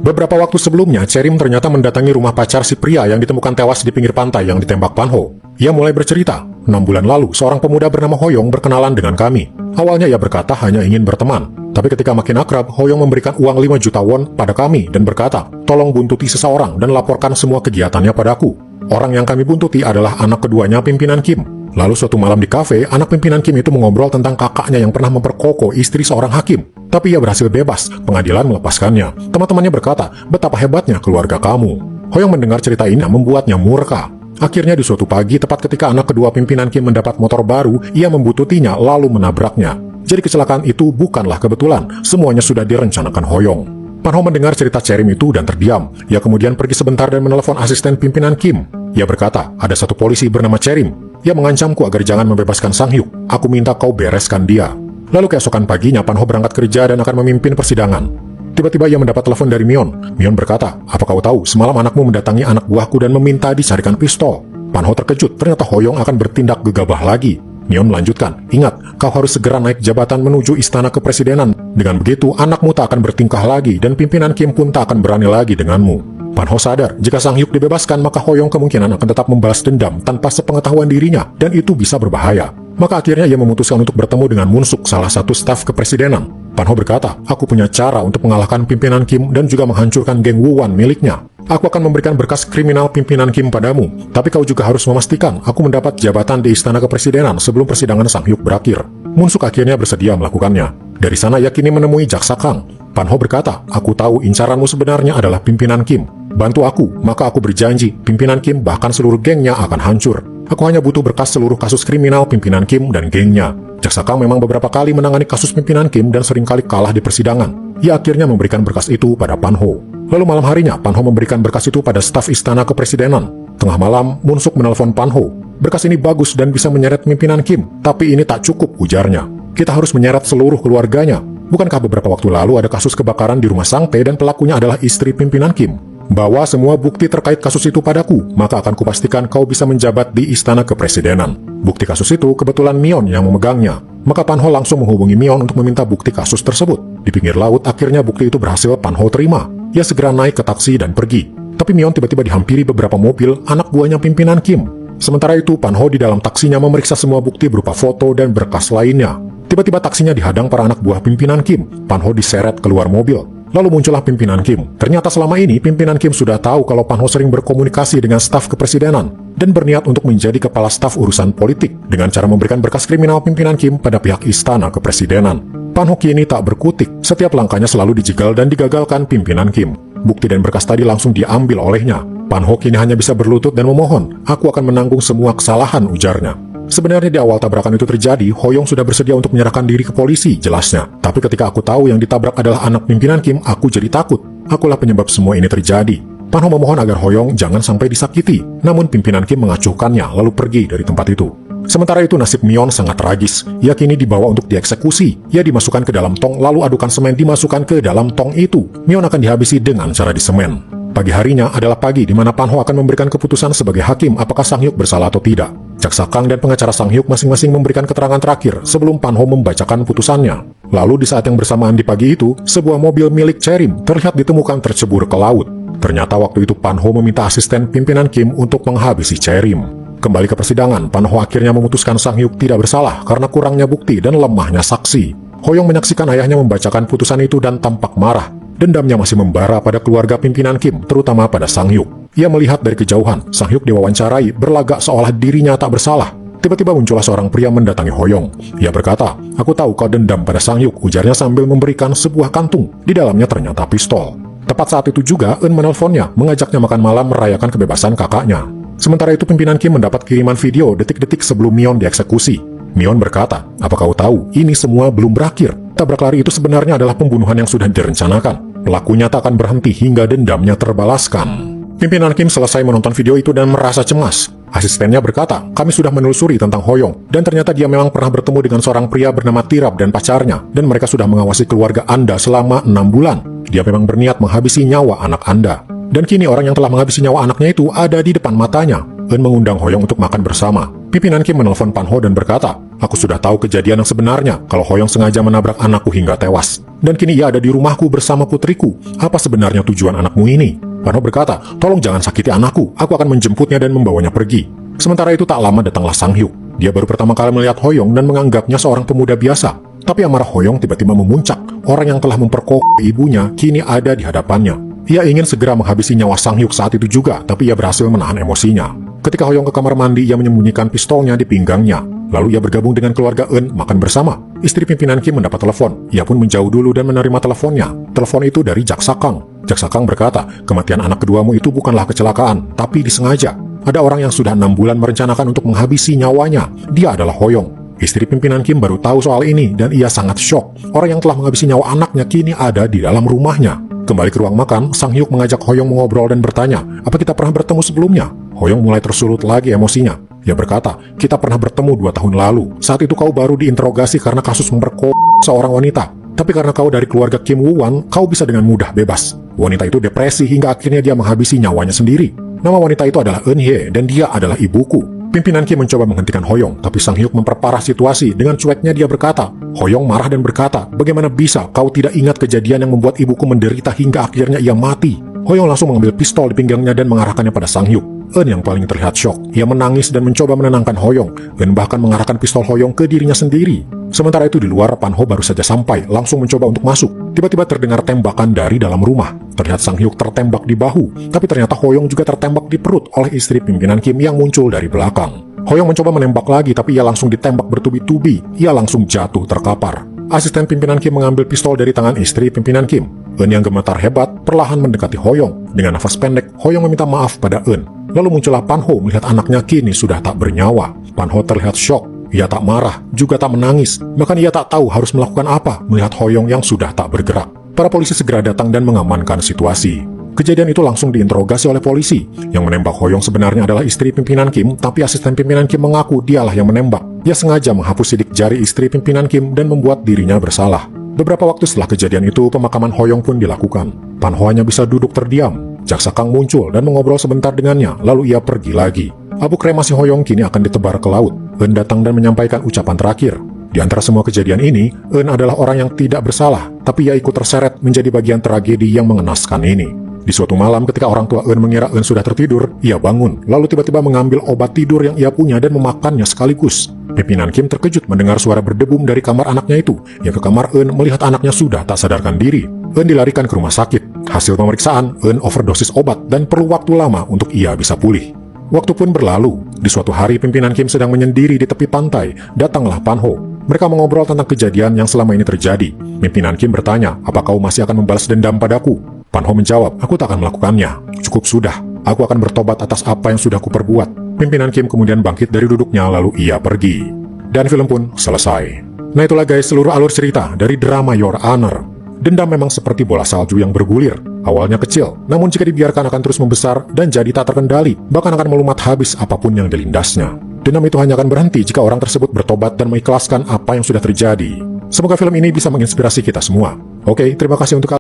Beberapa waktu sebelumnya, Cherim ternyata mendatangi rumah pacar si pria yang ditemukan tewas di pinggir pantai yang ditembak Pan-ho. Ia mulai bercerita, 6 bulan lalu seorang pemuda bernama Hoyong berkenalan dengan kami. Awalnya ia berkata hanya ingin berteman. Tapi ketika makin akrab, Hoyong memberikan uang 5 juta won pada kami dan berkata, tolong buntuti seseorang dan laporkan semua kegiatannya padaku. Orang yang kami buntuti adalah anak keduanya pimpinan Kim. Lalu suatu malam di kafe, anak pimpinan Kim itu mengobrol tentang kakaknya yang pernah memperkokoh istri seorang hakim. Tapi ia berhasil bebas, pengadilan melepaskannya. Teman-temannya berkata, betapa hebatnya keluarga kamu. Hoyong mendengar cerita ini membuatnya murka. Akhirnya di suatu pagi, tepat ketika anak kedua pimpinan Kim mendapat motor baru, ia membuntutinya lalu menabraknya. Jadi kecelakaan itu bukanlah kebetulan, semuanya sudah direncanakan Hoyong. Pan-ho mendengar cerita Cherim itu dan terdiam. Ia kemudian pergi sebentar dan menelpon asisten pimpinan Kim. Ia berkata, ada satu polisi bernama Cherim. Ia mengancamku agar jangan membebaskan Sang Hyuk. Aku minta kau bereskan dia. Lalu keesokan paginya, Pan-ho berangkat kerja dan akan memimpin persidangan. Tiba-tiba ia mendapat telepon dari Myon. Myon berkata, apa kau tahu, semalam anakmu mendatangi anak buahku dan meminta dicarikan pistol. Pan-ho terkejut, ternyata Hoyong akan bertindak gegabah lagi. Myon melanjutkan, ingat, kau harus segera naik jabatan menuju istana kepresidenan. Dengan begitu, anakmu tak akan bertingkah lagi dan pimpinan Kim pun tak akan berani lagi denganmu. Pan-ho sadar, jika Sang Hyuk dibebaskan, maka Hoyong kemungkinan akan tetap membalas dendam tanpa sepengetahuan dirinya, dan itu bisa berbahaya. Maka akhirnya ia memutuskan untuk bertemu dengan Munsuk, salah satu staf kepresidenan. Pan-ho berkata, aku punya cara untuk mengalahkan pimpinan Kim dan juga menghancurkan geng Woo-wan miliknya. Aku akan memberikan berkas kriminal pimpinan Kim padamu, tapi kau juga harus memastikan aku mendapat jabatan di istana kepresidenan sebelum persidangan Sang Hyuk berakhir. Munsuk akhirnya bersedia melakukannya. Dari sana ia kini menemui Jaksa Kang. Pan-ho berkata, aku tahu incaranmu sebenarnya adalah pimpinan Kim. Bantu aku, maka aku berjanji, pimpinan Kim bahkan seluruh gengnya akan hancur. Aku hanya butuh berkas seluruh kasus kriminal pimpinan Kim dan gengnya. Jaksa Kang memang beberapa kali menangani kasus pimpinan Kim dan seringkali kalah di persidangan. Ia akhirnya memberikan berkas itu pada Pan Ho. Lalu malam harinya, Pan Ho memberikan berkas itu pada staf Istana Kepresidenan. Tengah malam, Moon Suk menelpon Pan Ho. Berkas ini bagus dan bisa menyeret pimpinan Kim, tapi ini tak cukup, ujarnya. Kita harus menyeret seluruh keluarganya. Bukankah beberapa waktu lalu ada kasus kebakaran di rumah Sang Tae dan pelakunya adalah istri pimpinan Kim? Bawa semua bukti terkait kasus itu padaku, maka akan kupastikan kau bisa menjabat di Istana Kepresidenan. Bukti kasus itu kebetulan Mion yang memegangnya. Maka Pan Ho langsung menghubungi Mion untuk meminta bukti kasus tersebut. Di pinggir laut, akhirnya bukti itu berhasil Pan Ho terima. Ia segera naik ke taksi dan pergi. Tapi Mion tiba-tiba dihampiri beberapa mobil anak buahnya pimpinan Kim. Sementara itu, Pan Ho di dalam taksinya memeriksa semua bukti berupa foto dan berkas lainnya. Tiba-tiba taksinya dihadang para anak buah pimpinan Kim. Pan Ho diseret keluar mobil. Lalu muncullah pimpinan Kim. Ternyata selama ini pimpinan Kim sudah tahu kalau Pan Ho sering berkomunikasi dengan staf kepresidenan dan berniat untuk menjadi kepala staf urusan politik dengan cara memberikan berkas kriminal pimpinan Kim pada pihak Istana Kepresidenan. Pan Ho kini tak berkutik. Setiap langkahnya selalu dijegal dan digagalkan pimpinan Kim. Bukti dan berkas tadi langsung diambil olehnya. Pan Ho kini hanya bisa berlutut dan memohon, "Aku akan menanggung semua kesalahan," ujarnya. Sebenarnya di awal tabrakan itu terjadi, Hoyong sudah bersedia untuk menyerahkan diri ke polisi, jelasnya. Tapi ketika aku tahu yang ditabrak adalah anak pimpinan Kim, aku jadi takut. Akulah penyebab semua ini terjadi. Pan Ho memohon agar Hoyong jangan sampai disakiti. Namun pimpinan Kim mengacuhkannya, lalu pergi dari tempat itu. Sementara itu nasib Mion sangat tragis. Ia kini dibawa untuk dieksekusi. Ia dimasukkan ke dalam tong, lalu adukan semen dimasukkan ke dalam tong itu. Mion akan dihabisi dengan cara disemen. Pagi harinya adalah pagi di mana Pan Ho akan memberikan keputusan sebagai hakim apakah Sang Hyuk bersalah atau tidak. Jaksa Kang dan pengacara Sang Hyuk masing-masing memberikan keterangan terakhir sebelum Pan Ho membacakan putusannya. Lalu di saat yang bersamaan di pagi itu, sebuah mobil milik Cherim terlihat ditemukan tercebur ke laut. Ternyata waktu itu Pan Ho meminta asisten pimpinan Kim untuk menghabisi Cherim. Kembali ke persidangan, Pan Ho akhirnya memutuskan Sang Hyuk tidak bersalah karena kurangnya bukti dan lemahnya saksi. Hoyong menyaksikan ayahnya membacakan putusan itu dan tampak marah. Dendamnya masih membara pada keluarga pimpinan Kim, terutama pada Sang Hyuk. Ia melihat dari kejauhan, Sang Hyuk diwawancarai berlagak seolah dirinya tak bersalah. Tiba-tiba muncullah seorang pria mendatangi Hoyong. Ia berkata, "Aku tahu kau dendam pada Sang Hyuk," ujarnya sambil memberikan sebuah kantung. Di dalamnya ternyata pistol. Tepat saat itu juga, Eun menelponnya, mengajaknya makan malam merayakan kebebasan kakaknya. Sementara itu pimpinan Kim mendapat kiriman video detik-detik sebelum Mion dieksekusi. Mion berkata, "Apa kau tahu, ini semua belum berakhir. Tabrak lari itu sebenarnya adalah pembunuhan yang sudah direncanakan. Pelakunya tak akan berhenti hingga dendamnya terbalaskan." Pimpinan Kim selesai menonton video itu dan merasa cemas. Asistennya berkata, "Kami sudah menelusuri tentang Hoyong, dan ternyata dia memang pernah bertemu dengan seorang pria bernama Tirab dan pacarnya, dan mereka sudah mengawasi keluarga Anda selama 6 bulan. Dia memang berniat menghabisi nyawa anak Anda. Dan kini orang yang telah menghabisi nyawa anaknya itu ada di depan matanya." Eun mengundang Hoyong untuk makan bersama. Pimpinan Kim menelpon Pan Ho dan berkata, "Aku sudah tahu kejadian yang sebenarnya kalau Hoyong sengaja menabrak anakku hingga tewas. Dan kini ia ada di rumahku bersama putriku. Apa sebenarnya tujuan anakmu ini?" Pan Ho berkata, "Tolong jangan sakiti anakku. Aku akan menjemputnya dan membawanya pergi." Sementara itu tak lama datanglah Sang Hyuk. Dia baru pertama kali melihat Hoyong dan menganggapnya seorang pemuda biasa. Tapi amarah Hoyong tiba-tiba memuncak. Orang yang telah memperkosa ibunya kini ada di hadapannya. Ia ingin segera menghabisi nyawa Sang Hyuk saat itu juga, tapi ia berhasil menahan emosinya. Ketika Hoyong ke kamar mandi, ia menyembunyikan pistolnya di pinggangnya. Lalu ia bergabung dengan keluarga Eun makan bersama. Istri pimpinan Kim mendapat telepon. Ia pun menjauh dulu dan menerima teleponnya. Telepon itu dari Jaksa Kang. Jaksa Kang berkata, "Kematian anak keduamu itu bukanlah kecelakaan, tapi disengaja. Ada orang yang sudah 6 bulan merencanakan untuk menghabisi nyawanya. Dia adalah Hoyong." Istri pimpinan Kim baru tahu soal ini dan ia sangat syok. Orang yang telah menghabisi nyawa anaknya kini ada di dalam rumahnya. Kembali ke ruang makan, Sang Hyuk mengajak Hoyong mengobrol dan bertanya, "Apa kita pernah bertemu sebelumnya?" Hoyong mulai tersulut lagi emosinya. Ia berkata, "Kita pernah bertemu 2 tahun lalu. Saat itu kau baru diinterogasi karena kasus memperkosa seorang wanita. Tapi karena kau dari keluarga Kim Woo-wan, kau bisa dengan mudah bebas." Wanita itu depresi hingga akhirnya dia menghabisi nyawanya sendiri. Nama wanita itu adalah Eun Hye dan dia adalah ibuku. Pimpinan Kim mencoba menghentikan Hoyong, tapi Sang Hyuk memperparah situasi. Dengan cueknya dia berkata, Hoyong marah dan berkata, "Bagaimana bisa kau tidak ingat kejadian yang membuat ibuku menderita hingga akhirnya ia mati?" Hoyong langsung mengambil pistol di pinggangnya dan mengarahkannya pada Sang Hyuk. Eun yang paling terlihat syok. Ia menangis dan mencoba menenangkan Hoyong. Eun bahkan mengarahkan pistol Hoyong ke dirinya sendiri. Sementara itu di luar, Pan Ho baru saja sampai, langsung mencoba untuk masuk. Tiba-tiba terdengar tembakan dari dalam rumah. Terlihat Sang Hyuk tertembak di bahu, tapi ternyata Hoyong juga tertembak di perut oleh istri pimpinan Kim yang muncul dari belakang. Hoyong mencoba menembak lagi, tapi ia langsung ditembak bertubi-tubi. Ia langsung jatuh terkapar. Asisten pimpinan Kim mengambil pistol dari tangan istri pimpinan Kim. Eun yang gemetar hebat perlahan mendekati Hoyong. Dengan nafas pendek, Hoyong meminta maaf pada Eun. Lalu muncullah Pan Ho melihat anaknya kini sudah tak bernyawa. Pan Ho terlihat syok. Ia tak marah, juga tak menangis. Bahkan ia tak tahu harus melakukan apa melihat Hoyong yang sudah tak bergerak. Para polisi segera datang dan mengamankan situasi. Kejadian itu langsung diinterogasi oleh polisi. Yang menembak Hoyong sebenarnya adalah istri pimpinan Kim, tapi asisten pimpinan Kim mengaku dialah yang menembak. Ia sengaja menghapus sidik jari istri pimpinan Kim dan membuat dirinya bersalah. Beberapa waktu setelah kejadian itu, pemakaman Hoyong pun dilakukan. Pan Ho hanya bisa duduk terdiam. Jaksa Kang muncul dan mengobrol sebentar dengannya, lalu ia pergi lagi. Abu kremasi Hoyong kini akan ditebar ke laut. Eun datang dan menyampaikan ucapan terakhir. Di antara semua kejadian ini, Eun adalah orang yang tidak bersalah, tapi ia ikut terseret menjadi bagian tragedi yang mengenaskan ini. Di suatu malam ketika orang tua Eun mengira Eun sudah tertidur, ia bangun, lalu tiba-tiba mengambil obat tidur yang ia punya dan memakannya sekaligus. Pimpinan Kim terkejut mendengar suara berdebum dari kamar anaknya itu, yang ke kamar Eun melihat anaknya sudah tak sadarkan diri. Eun dilarikan ke rumah sakit. Hasil pemeriksaan, Eun overdosis obat dan perlu waktu lama untuk ia bisa pulih. Waktu pun berlalu. Di suatu hari pimpinan Kim sedang menyendiri di tepi pantai. Datanglah Pan Ho. Mereka mengobrol tentang kejadian yang selama ini terjadi. Pimpinan Kim bertanya, "Apa kau masih akan membalas dendam padaku?" Pan Ho menjawab, "Aku tak akan melakukannya. Cukup sudah. Aku akan bertobat atas apa yang sudah kuperbuat." Pimpinan Kim kemudian bangkit dari duduknya lalu ia pergi. Dan film pun selesai. Nah itulah guys seluruh alur cerita dari drama Your Honor. Dendam memang seperti bola salju yang bergulir. Awalnya kecil, namun jika dibiarkan akan terus membesar dan jadi tak terkendali, bahkan akan melumat habis apapun yang dilindasnya. Dendam itu hanya akan berhenti jika orang tersebut bertobat dan mengikhlaskan apa yang sudah terjadi. Semoga film ini bisa menginspirasi kita semua. Oke, terima kasih untuk